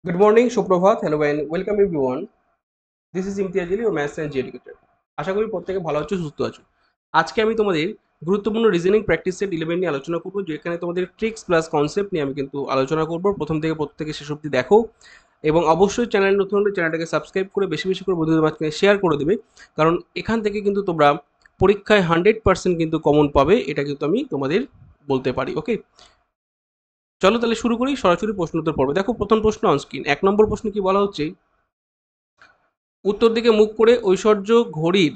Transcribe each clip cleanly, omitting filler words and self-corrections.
Good morning, Shubhrabhat. Hello and welcome everyone. This is Imtiaz Ali, your Maths and G educator. আশা করি প্রত্যেকে ভালো আছো, সুস্থ আছো। আজকে আমি তোমাদের গুরুত্বপূর্ণ রিজনিং প্র্যাকটিস সেট 11 নিয়ে আলোচনা করব, যেখানে তোমাদের ট্রিক্স প্লাস কনসেপ্ট নিয়ে আমি কিন্তু আলোচনা করব। প্রথম থেকে প্রত্যেকে শেষ অবধি দেখো এবং অবশ্যই চ্যানেল নতুন হলে চ্যানেলটাকে সাবস্ক্রাইব করে বেশি বেশি করে বন্ধুদের মাঝখানে শেয়ার করে দেবে, কারণ এখান থেকে কিন্তু তোমরা পরীক্ষায় 100% কিন্তু কমন পাবে, এটা কিন্তু আমি তোমাদের বলতে পারি। ওকে, চলো তাহলে শুরু করি সরাসরি প্রশ্ন উত্তর পর্বে। দেখো প্রথম প্রশ্ন অন স্ক্রিন। 1 নম্বর প্রশ্ন কি বলা হচ্ছে, উত্তর দিকে মুখ করে ঐশ্বর্য ঘড়ির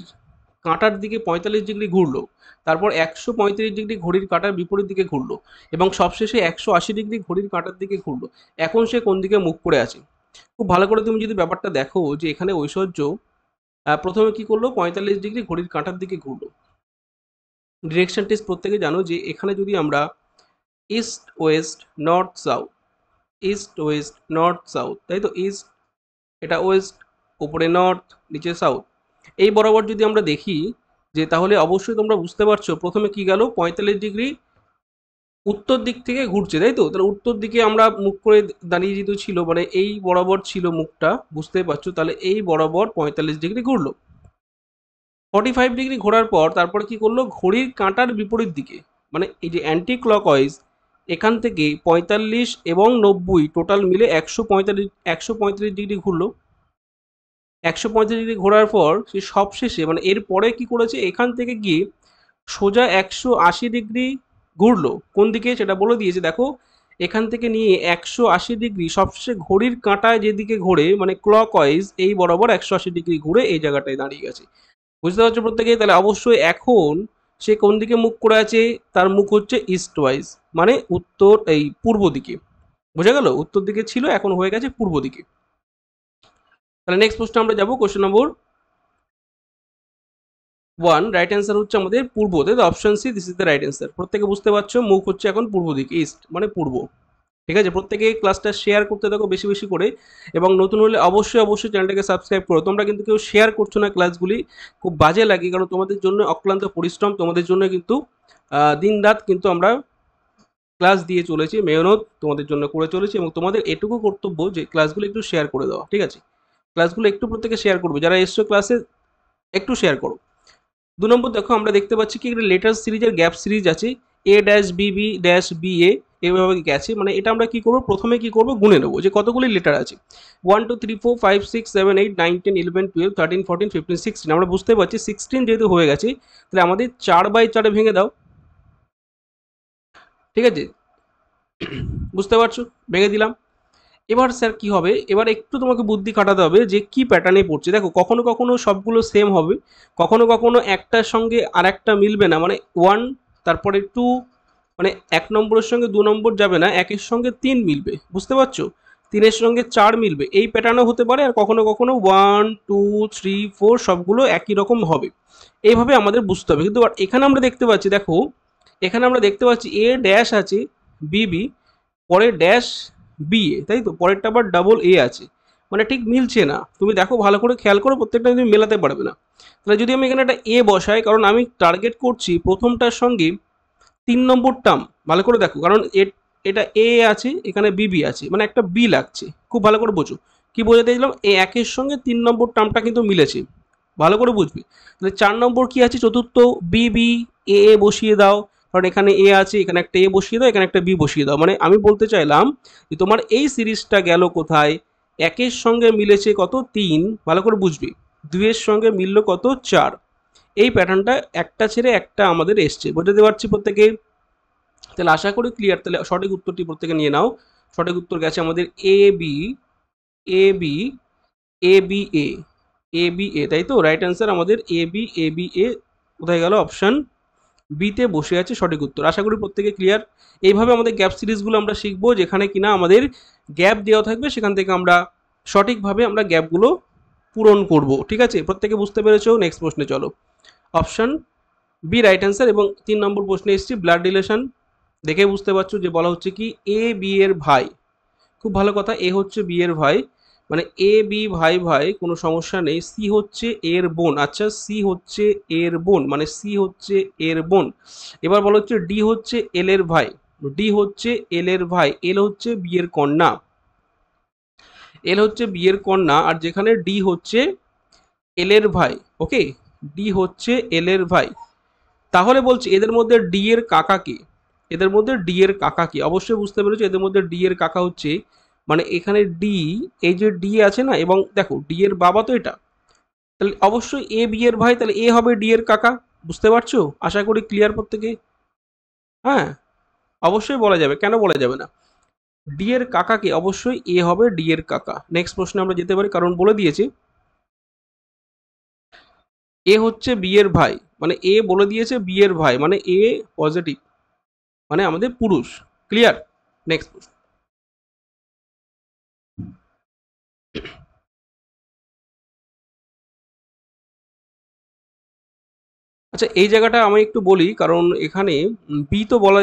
কাঁটার দিকে 45 ডিগ্রি ঘুরলো, তারপর 135 ডিগ্রি ঘড়ির কাঁটার বিপরীত দিকে ঘুরলো এবং সবশেষে 180 ডিগ্রি ঘড়ির কাঁটার দিকে ঘুরলো। এখন সে কোন দিকে মুখ করে আছে? খুব ভালো করে তুমি যদি ব্যাপারটা দেখো, যে এখানে ঐশ্বর্য প্রথমে কি করলো, 45 ডিগ্রি ঘড়ির কাঁটার দিকে ঘুরলো। ডিরেকশন টেস্ট প্রত্যেকে জানো যে এখানে যদি আমরা east West north south, east West north south, তাই তো, ইস্ট এটা ওয়েস্ট, উপরে নর্থ, নিচে সাউথ, এই বরাবর যদি আমরা দেখি, যে তাহলে অবশ্যই তোমরা বুঝতে পারছো প্রথমে কি গেল, 45 ডিগ্রি উত্তর দিক থেকে ঘুরছে, তাই তো। তাহলে উত্তর দিকে আমরা মুখ করে দাঁড়িয়ে যেহেতু ছিল, মানে এই বরাবর ছিল মুখটা, বুঝতে পারছো, তাহলে এই বরাবর 45 ডিগ্রি ঘুরলো। 45 ডিগ্রি ঘোরার পর তারপরে কি করলো, ঘড়ির কাঁটার বিপরীত দিকে, মানে এই যে অ্যান্টি ক্লকওয়াইজ, এখান থেকে 45 এবং 90 টোটাল মিলে 135 ডিগ্রি ঘুরলো। 135 ডিগ্রি ঘোরার পর সে সবশেষে, মানে এরপরে কি করেছে, এখান থেকে গিয়ে সোজা 180 ডিগ্রি ঘুরলো। কোন দিকে সেটা বলে দিয়েছে, দেখো এখান থেকে নিয়ে 180 ডিগ্রি সবশেষে ঘড়ির কাঁটায় যেদিকে ঘোরে, মানে ক্লক ওয়াইজ এই বরাবর 180 ডিগ্রি ঘুরে এই জায়গাটায় দাঁড়িয়ে গেছে। বুঝতে পারছো প্রত্যেকে? তাহলে অবশ্যই এখন সে কোন দিকে মুখ করে আছে, তার মুখ হচ্ছে ইস্ট ওয়াইজ, মানে উত্তর এই পূর্ব দিকে। বোঝা গেল? উত্তর দিকে ছিল, এখন হয়ে গেছে পূর্ব দিকে। তাহলে নেক্সট প্রশ্ন আমরা যাবো, কোশ্চেন নম্বর 1। রাইট অ্যান্সার হচ্ছে আমাদের পূর্ব, তাই তো, option C, this is the right answer. প্রত্যেকে বুঝতে পারছো, মুখ হচ্ছে এখন পূর্ব দিকে, ইস্ট মানে পূর্ব। ঠিক আছে, প্রত্যেকে ক্লাসটা শেয়ার করতে থাকো বেশি বেশি করে, এবং নতুন হলে অবশ্যই অবশ্যই চ্যানেলটাকে সাবস্ক্রাইব করো। তোমরা কিন্তু কেউ শেয়ার করছো না ক্লাসগুলি, খুব বাজে লাগে, কারণ তোমাদের জন্য অক্লান্ত পরিশ্রম, তোমাদের জন্য কিন্তু দিন রাত কিন্তু আমরা ক্লাস দিয়ে চলেছি, মেহনত তোমাদের জন্য করে চলেছি, এবং তোমাদের এটুকু কর্তব্য যে ক্লাসগুলো একটু শেয়ার করে দেওয়া। ঠিক আছে, ক্লাসগুলো একটু প্রত্যেকে শেয়ার করবে, যারা এসছো ক্লাসে একটু শেয়ার করো। 2 নম্বর দেখো, আমরা দেখতে পাচ্ছি কি একটা লেটার সিরিজের গ্যাপ সিরিজ আছে, A dash B B dash B A, এভাবে গেছে। মানে এটা আমরা কি করবো, প্রথমে কি করবো, গুনে নেবো যে কতগুলি লেটার আছে। 1 2 3 4 5 6 7 8 9 10 11 12 13 14 15 16, আমরা বুঝতে পারছি 16 যেহেতু হয়ে গেছে, তাহলে আমাদের 4/4 ভেঙে দাও। ঠিক আছে, বুঝতে পারছো, ভেঙে দিলাম। এবার স্যার কি হবে, এবার একটু তোমাকে বুদ্ধি খাটাতে হবে যে কি প্যাটার্নে পড়ছে। দেখো কখনো কখনো সবগুলো সেম হবে, কখনো কখনো একটার সঙ্গে আর একটা মিলবে না, মানে 1 তারপরে 2, মানে 1 নম্বরের সঙ্গে 2 নম্বর যাবে না, 1-এর সঙ্গে 3 মিলবে, বুঝতে পারছো, 3-এর সঙ্গে 4 মিলবে, এই প্যাটার্নও হতে পারে। আর কখনো কখনো 1 2 3 4 সবগুলো একই রকম হবে, এইভাবে আমাদের বুঝতে হবে। কিন্তু এখানে আমরা দেখতে পাচ্ছি, দেখো এখানে আমরা দেখতে পাচ্ছি এ ড্যাশ আছে, বিবি, পরে ড্যাশ বি এ, তাই তো, পরেরটা আবার ডাবল এ আছে, মানে ঠিক মিলছে না। তুমি দেখো ভালো করে খেয়াল করো, প্রত্যেকটা তুমি মেলাতে পারবে না। তাহলে যদি আমি এখানে একটা এ বসাই, কারণ আমি টার্গেট করছি প্রথমটার সঙ্গে 3 নম্বর টার্ম, ভালো করে দেখো, কারণ এটা এ আছে, এখানে বিবি আছে, মানে একটা বি লাগছে। খুব ভালো করে বোঝো, কি বোঝাতে দিলাম, এ একের সঙ্গে 3 নম্বর টার্মটা কিন্তু মিলেছে, ভালো করে বুঝবে। তাহলে 4 নম্বর কি আছে, চতুর্থ, বিবি এ এ বসিয়ে দাও, কারণ এখানে এ আছে, এখানে একটা এ বসিয়ে দাও, এখানে একটা বি বসিয়ে দাও। মানে আমি বলতে চাইলাম যে তোমার এই সিরিজটা গেল কোথায়, একের সঙ্গে মিলেছে কত, 3, ভালো করে বুঝবি, 2-এর সঙ্গে মিলল কত, 4। এই প্যাটার্নটা একটা ছেড়ে একটা আমাদের এসছে, বুঝতে পারছি প্রত্যেকে? তাহলে আশা করি ক্লিয়ার। তাহলে সঠিক উত্তরটি প্রত্যেকে নিয়ে নাও। সঠিক উত্তর গেছে আমাদের A B, A B, A B A, A B A, তাই তো, রাইট অ্যান্সার আমাদের A B, A B A কোথায় গেল, অপশন বিতে বসে আছে সঠিক উত্তর। আশা করি প্রত্যেকে ক্লিয়ার। এইভাবে আমাদের গ্যাপ সিরিজগুলো আমরা শিখবো, যেখানে কিনা আমাদের গ্যাপ দেওয়া থাকবে, সেখান থেকে আমরা সঠিকভাবে আমরা গ্যাপগুলো পূরণ করব। ঠিক আছে, প্রত্যেকে বুঝতে পেরেছো? নেক্সট প্রশ্নে চলো। Option B right answer. এবং 3 নম্বর প্রশ্নে এসেছি ব্লাড রিলেশন, দেখে বুঝতে পারছো যে বলা হচ্ছে কি এ বি এর ভাই। খুব ভালো কথা, এ হচ্ছে বি এর ভাই, মানে এ বি ভাই ভাই, কোনো সমস্যা নেই। সি হচ্ছে এর বোন, আচ্ছা সি হচ্ছে এর বোন, মানে সি হচ্ছে এর বোন। এবার বলা হচ্ছে ডি হচ্ছে এল এর ভাই, ডি হচ্ছে এল এর ভাই, এল হচ্ছে বি এর কন্যা। এল হচ্ছে বি এর কন্যা, আর যেখানে ডি হচ্ছে এল এর ভাই। ওকে, ডি হচ্ছে এল এর ভাই। তাহলে বলছি এদের মধ্যে ডি এর কাকা কে? এদের মধ্যে ডি এর কাকা কে? অবশ্যই বুঝতে পেরেছো, এদের মধ্যে ডি এর কাকা হচ্ছে, মানে এখানে ডি, এই যে ডি আছে না, এবং দেখো ডি এর বাবা তো এটা, তাহলে অবশ্যই এ বি এর ভাই, তাহলে এ হবে ডি এর কাকা। বুঝতে পারছো? আশা করি ক্লিয়ার প্রত্যেকে। হ্যাঁ, অবশ্যই বলা যাবে, কেন বলা যাবে না? ডি এর কাকাকে অবশ্যই এ হবে ডি এর কাকা। নেক্সট প্রশ্নে আমরা যেতে পারি, কারণ বলে দিয়েছে এ হচ্ছে বি এর ভাই, মানে এ বলে দিয়েছে বি এর ভাই, মানে এ পজিটিভ, মানে আমাদের পুরুষ। ক্লিয়ার? নেক্সট। আচ্ছা, এই জায়গাটা আমি একটু বলি, কারণ এখানে বি তো বলা,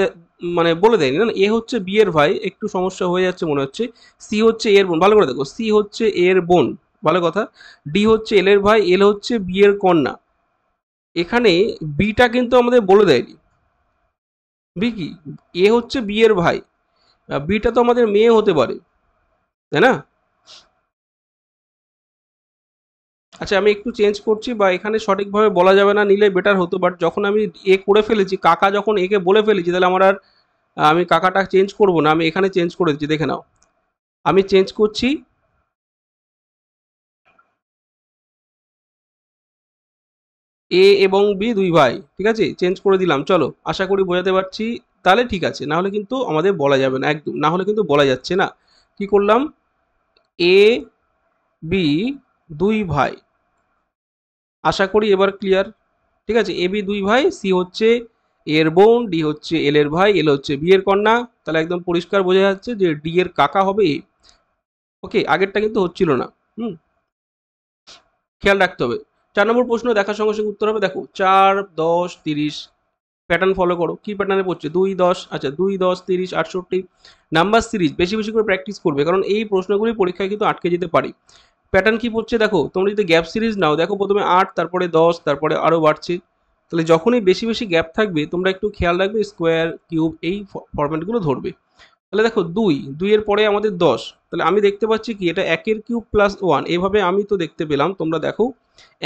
মানে বলে দেয়নি না, এ হচ্ছে বি এর ভাই, একটু সমস্যা হয়ে যাচ্ছে মনে হচ্ছে। সি হচ্ছে এর বোন, ভালো করে দেখো, সি হচ্ছে এর বোন, ভালো কথা। ডি হচ্ছে এল এর ভাই, এল হচ্ছে বি এর কন্যা। এখানে বিটা কিন্তু আমাদের বলে দেয়নি, বি কি, এ হচ্ছে বি এর ভাই, বিটা তো আমাদের মেয়ে হতে পারে, তাই না? আচ্ছা, আমি একটু চেঞ্জ করছি, বা এখানে সঠিকভাবে বলা যাবে না নিলে বেটার হতো, বাট যখন আমি এ করে ফেলেছি, কাকা যখন একে বলে ফেলেছি, তাহলে আমার আর আমি কাকাটা চেঞ্জ করব না, আমি এখানে চেঞ্জ করে দিচ্ছি, দেখে নাও। আমি চেঞ্জ করছি, এ এবং বি দুই ভাই, ঠিক আছে, চেঞ্জ করে দিলাম। চলো, আশা করি বোঝাতে পারছি। তাহলে ঠিক আছে, না হলে কিন্তু আমাদের বলা যাবে না একদম, না হলে কিন্তু বলা যাচ্ছে না। কি করলাম, এ বি দুই ভাই, আশা করি এবার ক্লিয়ার। ঠিক আছে, এ বি দুই ভাই, সি হচ্ছে এর বোন, ডি হচ্ছে এল এর ভাই, এল হচ্ছে বি এর কন্যা, তাহলে একদম পরিষ্কার বোঝা যাচ্ছে যে ডি এর কাকা হবে এ। ওকে, আগেরটা কিন্তু হচ্ছিল না। হুম, খেয়াল রাখতে হবে। 4 নম্বর প্রশ্ন দেখার সঙ্গে সঙ্গে উত্তর হবে, দেখো 4, 10, 30, প্যাটার্ন ফলো করো। কি প্যাটার্নে পড়ছে? 2, 10, আচ্ছা 2, 10, 30, 68। নাম্বার সিরিজ বেশি বেশি করে প্র্যাকটিস করবে, কারণ এই প্রশ্নগুলি পরীক্ষায় কিন্তু আটকে যেতে পারে। প্যাটার্ন কি পড়ছে দেখো, তোমরা যদি গ্যাপ সিরিজ নাও, দেখো প্রথমে 8, তারপরে 10, তারপরে আরও বাড়ছে। তাহলে যখনই বেশি বেশি গ্যাপ থাকবে, তোমরা একটু খেয়াল রাখবে, স্কোয়ার, কিউব, এই ফরম্যাটগুলো ধরবে। তাহলে দেখো 2, 2 এর পরে আমাদের 10, তাহলে আমি দেখতে পাচ্ছি কি, এটা 1 এর কিউব প্লাস 1, এভাবে আমি তো দেখতে পেলাম। তোমরা দেখো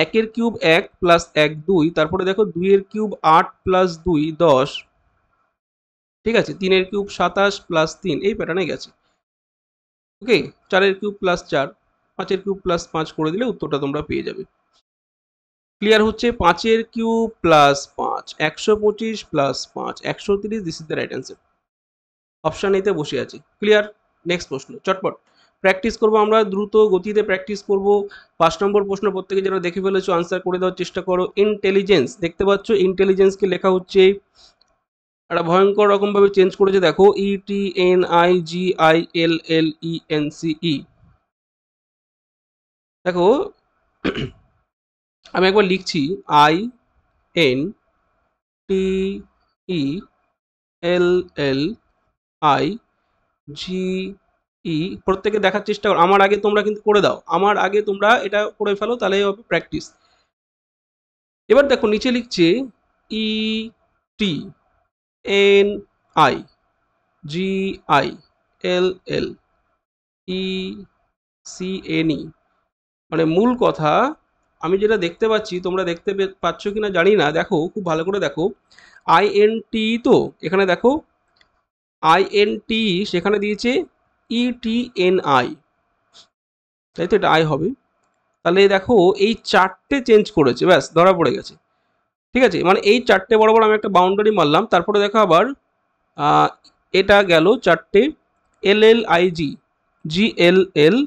1 এর কিউব 1 প্লাস 1 2, তারপরে দেখো 2 এর কিউব 8 প্লাস 2 10, ঠিক আছে, 3 এর কিউব 27 প্লাস 3, এই প্যাটার্নে গেছে। ওকে, 4 এর কিউব প্লাস 4, 5 এর কিউব প্লাস 5 করে দিলে উত্তরটা তোমরা পেয়ে যাবে। ক্লিয়ার হচ্ছে? 5 এর cube plus 5, 125 plus 5, 130, this is the right answer. Option এতে বসে আছে। ক্লিয়ার? নেক্সট প্রশ্ন, চটপট প্র্যাকটিস করবো আমরা, দ্রুত গতিতে প্র্যাকটিস করব। 5 নম্বর প্রশ্ন প্রত্যেকে যারা দেখে ফেলেছো আনসার করে দেওয়ার চেষ্টা করো। ইন্টেলিজেন্স, দেখতে পাচ্ছ ইন্টেলিজেন্সকে লেখা হচ্ছে একটা ভয়ঙ্কর রকম ভাবে চেঞ্জ করেছে, দেখো ETNIGILLENCE। দেখো আমি একবার লিখছি, INTELLIGE, প্রত্যেকে দেখার চেষ্টা করো, আমার আগে তোমরা কিন্তু করে দাও, আমার আগে তোমরা এটা করে ফেলো, তাহলে হবে প্র্যাকটিস। এবার দেখো নিচে লিখছে ETNIGILLECNE, মানে মূল কথা, আমি যেটা দেখতে পাচ্ছি, তোমরা দেখতে পাচ্ছ কিনা জানি না, দেখো খুব ভালো করে দেখো, INT, তো এখানে দেখো INT, সেখানে দিয়েছে ETNI, তাই তো, এটা আই হবে। তাহলে দেখো এই চারটে চেঞ্জ করেছে, ব্যাস ধরা পড়ে গেছে। ঠিক আছে, মানে এই চারটে বরাবর আমি একটা বাউন্ডারি মারলাম, তারপরে দেখো আবার এটা গেল চারটে, LLIG, GLL,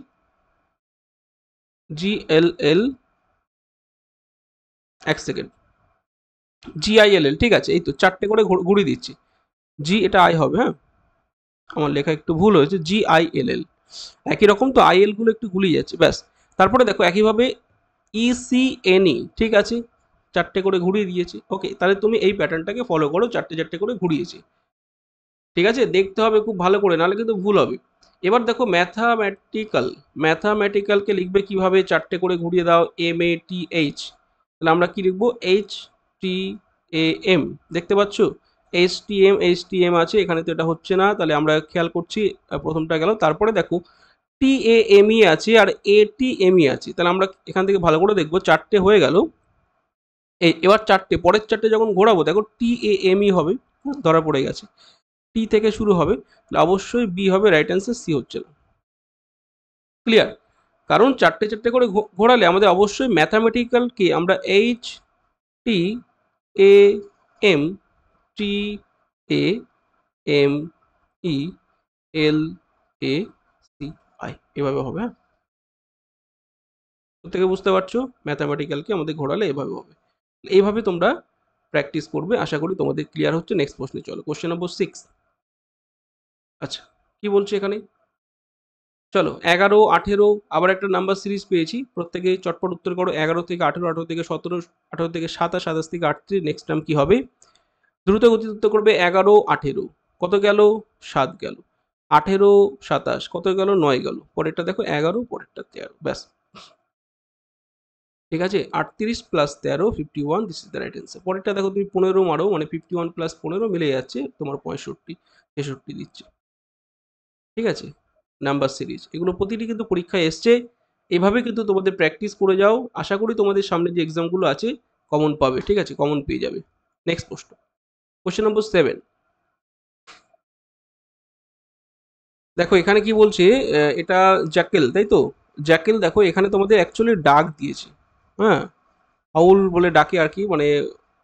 এক সেকেন্ড, GILL, ঠিক আছে, এই তো চারটে করে ঘুরিয়ে দিচ্ছি। জি, এটা আই হবে, হ্যাঁ, আমার লেখা একটু ভুল হয়েছে, GILL, একই রকম তো, IL গুলো একটু গুলিয়ে যাচ্ছে, ব্যাস। তারপরে দেখো একইভাবে ECNE, ঠিক আছে, চারটে করে ঘুরিয়ে দিয়েছি। ওকে, তাহলে তুমি এই প্যাটার্নটাকে ফলো করো, চারটে চারটে করে ঘুরিয়েছি। ঠিক আছে, দেখতে হবে খুব ভালো করে, নাহলে কিন্তু ভুল হবে। এবার দেখো ম্যাথামেটিক্যালকে লিখবে কিভাবে, চারটে করে ঘুরিয়ে দাও, MATH, তাহলে আমরা কি লিখবো, HTAM, দেখতে পাচ্ছ HTM আছে এখানে, তো এটা হচ্ছে না, তাহলে আমরা খেয়াল করছি প্রথমটা গেল। তারপরে দেখো TAME আছে আর ATME আছে। তাহলে আমরা এখান থেকে ভালো করে দেখবো, চারটে হয়ে গেল। এবার চারটে, পরের চারটে যখন ঘোরাবো দেখো TAME হবে, ধরা পড়ে গেছে। টি থেকে শুরু হবে, তাহলে অবশ্যই বি হবে, রাইট অ্যান্সার, সি হচ্ছে না। ক্লিয়ার? কারণ চারটে চারটে করে ঘোরালে আমাদের অবশ্যই ম্যাথামেটিক্যালকে আমরা HTAMTAMELACI এভাবে হবে। হ্যাঁ, থেকে বুঝতে পারছো, ম্যাথামেটিক্যালকে আমাদের ঘোরালে এভাবে হবে। এইভাবে তোমরা প্র্যাকটিস করবে, আশা করি তোমাদের ক্লিয়ার হচ্ছে। নেক্সট প্রশ্নে চলো, কোশ্চেন নম্বর 6। আচ্ছা, কি বলছে এখানে, চলো 11, 18 আবার একটা নাম্বার সিরিজ পেয়েছি, প্রত্যেকে চটপট উত্তর করো। 11 থেকে 18, 18 থেকে 17, 18 থেকে 27, 27 থেকে 38, নেক্সট টাইম কি হবে? দ্রুত গতিতে উত্তর করবে। 11, 18 কত গেল? 7 গেল। 18, 27 কত গেল? 9 গেল। পরেরটা দেখো 11, পরেরটা 13, ব্যাস। ঠিক আছে, 38 plus 13, 51, this is the right answer. পরেরটা দেখো তুমি 15 মারো, মানে 51 প্লাস 15 মিলে যাচ্ছে তোমার 65, 63 দিচ্ছে। ঠিক আছে, নাম্বার সিরিজ এগুলো প্রতিটি কিন্তু পরীক্ষায় এসছে। এভাবে কিন্তু তোমাদের প্র্যাকটিস করে যাও, আশা করি তোমাদের সামনে যে এক্সামগুলো আছে কমন পাবে। ঠিক আছে, কমন পেয়ে যাবে। নেক্সট প্রশ্ন, কোশ্চেন নম্বর 7। দেখো এখানে কি বলছে, এটা জ্যাকেল, তাই তো? জ্যাকেল দেখো এখানে তোমাদের অ্যাকচুয়ালি ডাক দিয়েছে। হ্যাঁ, হাউল বলে ডাকে আর কি, মানে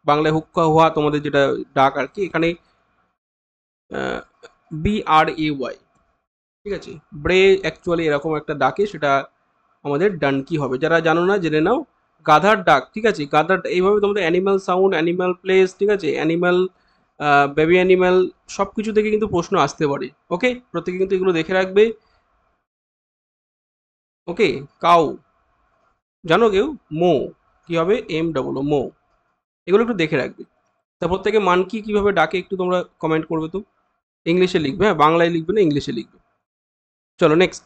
বাংলায় হুক্কা হুয়া তোমাদের যেটা ডাক আর কি, এখানে BRAY। ঠিক আছে, ব্রে অ্যাকচুয়ালি এরকম একটা ডাকে, সেটা আমাদের ডানকি হবে। যারা জানো না জেনে নাও। গাধার ডাক, ঠিক আছে, গাধার এইভাবে তোমাদের অ্যানিম্যাল সাউন্ড, অ্যানিম্যাল প্লেস, ঠিক আছে, অ্যানিম্যাল, বেবি অ্যানিম্যাল, সব কিছু থেকে কিন্তু প্রশ্ন আসতে পারে। ওকে, প্রত্যেকে কিন্তু এগুলো দেখে রাখবে। ওকে, কাউ জানো কেউ? মো কি হবে? MOO, মো। এগুলো একটু দেখে রাখবে। তারপর থেকে মানকি কিভাবে ডাকে একটু তোমরা কমেন্ট করবে তো, ইংলিশে লিখবে। হ্যাঁ, বাংলায় লিখবে না, ইংলিশে লিখবে। চলো নেক্সট,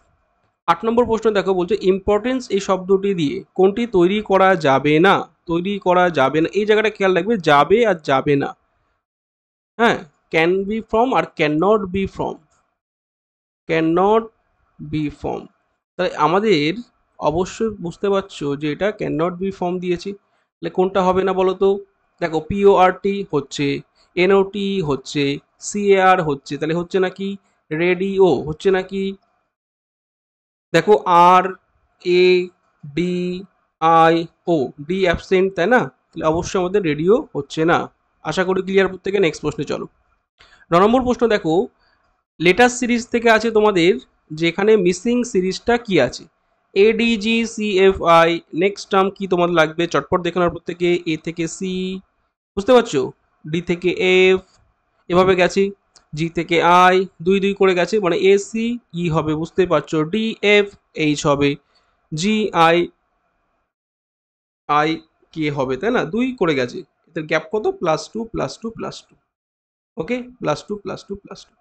8 নম্বর প্রশ্ন দেখো, বলছে ইম্পর্টেন্স এই শব্দটি দিয়ে কোনটি তৈরি করা যাবে না? তৈরি করা যাবে না, এই জায়গাটা খেয়াল রাখবে, যাবে আর যাবে না। হ্যাঁ, ক্যান বি ফ্রম আর can not be from, can not be from. তাই আমাদের অবশ্যই বুঝতে পারছো যে এটা ক্যান নট বি ফ্রম দিয়েছি, তাহলে কোনটা হবে না বলো তো? দেখো PORT হচ্ছে, NOT হচ্ছে, CAR হচ্ছে, তাহলে হচ্ছে নাকি রেডিও, হচ্ছে নাকি? দেখো RADIO, ডি অ্যাবসেন্ট, তাই না? তাহলে অবশ্যই আমাদের রেডিও হচ্ছে না। আশা করি ক্লিয়ার প্রত্যেকে। নেক্সট প্রশ্নে চলো, 9 নম্বর প্রশ্ন দেখো, লেটার সিরিজ থেকে আছে তোমাদের, যেখানে মিসিং সিরিজটা কি আছে? ADGCFI, নেক্সট টার্ম কি তোমাদের লাগবে? চটপট দেখে নাও প্রত্যেকে। A থেকে C, বুঝতে পারছো? D থেকে F, এভাবে গেছে। G থেকে I, দুই দুই করে গেছে, মানে ACE হবে, বুঝতে পারছো? DFH হবে, GIK হবে, তাই না? দুই করে গেছে, এদের গ্যাপ কত? +2 +2 +2। ওকে, +2 +2 +2।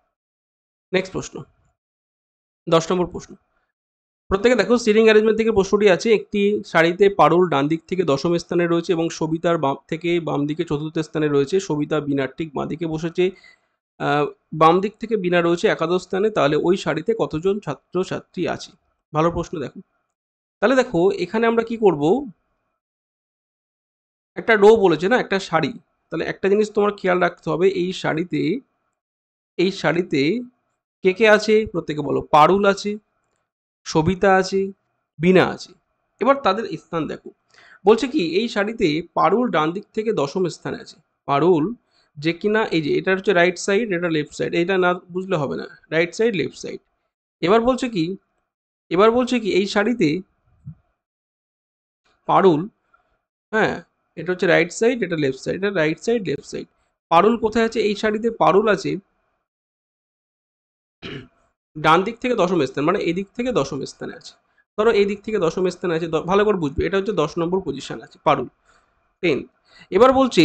নেক্সট প্রশ্ন, 10 নম্বর প্রশ্ন। প্রত্যেকে দেখো, সিটিং অ্যারেঞ্জমেন্ট থেকে প্রশ্নটি আছে, একটি সারিতে পারুল ডান দিক থেকে দশম স্থানে রয়েছে এবং সবিতার বাম থেকে বাম দিকে চতুর্থ স্থানে রয়েছে। সবিতা বিনার ঠিক বাঁ দিকে বসেছে, বাম দিক থেকে বিনা রয়েছে একাদশ স্থানে। তাহলে ওই সারিতে কতজন ছাত্র ছাত্রী আছে? ভালো প্রশ্ন। দেখো তাহলে দেখো এখানে আমরা কি করব, একটা রো বলেছে না, একটা সারি, তাহলে একটা জিনিস তোমার খেয়াল রাখতে হবে, এই সারিতে কে কে আছে? প্রত্যেকে বলো। পারুল আছে, সবিতা আছে, বিনা আছে। এবার তাদের স্থান দেখো, বলছে কি এই সারিতে পারুল ডান দিক থেকে দশম স্থানে আছে। পারুল যে কিনা, এই যে এটা হচ্ছে রাইট সাইড, এটা লেফট সাইড, এটা না বুঝলে হবে না, রাইট সাইড লেফট সাইড। এবার বলছে কি, এই সারিতে পারুল, হ্যাঁ, এটা হচ্ছে রাইট সাইড, এটা লেফট সাইড, এটা রাইট সাইড লেফট সাইড। পারুল কোথায় আছে? এই সারিতে পারুল আছে ডান দিক থেকে দশম স্থান, মানে এই দিক থেকে দশম স্থানে আছে। ধরো এই দিক থেকে দশম স্থানে আছে, ভালো করে বুঝবে, এটা হচ্ছে 10 নম্বর পজিশন আছে পারুল, 10। এবার বলছি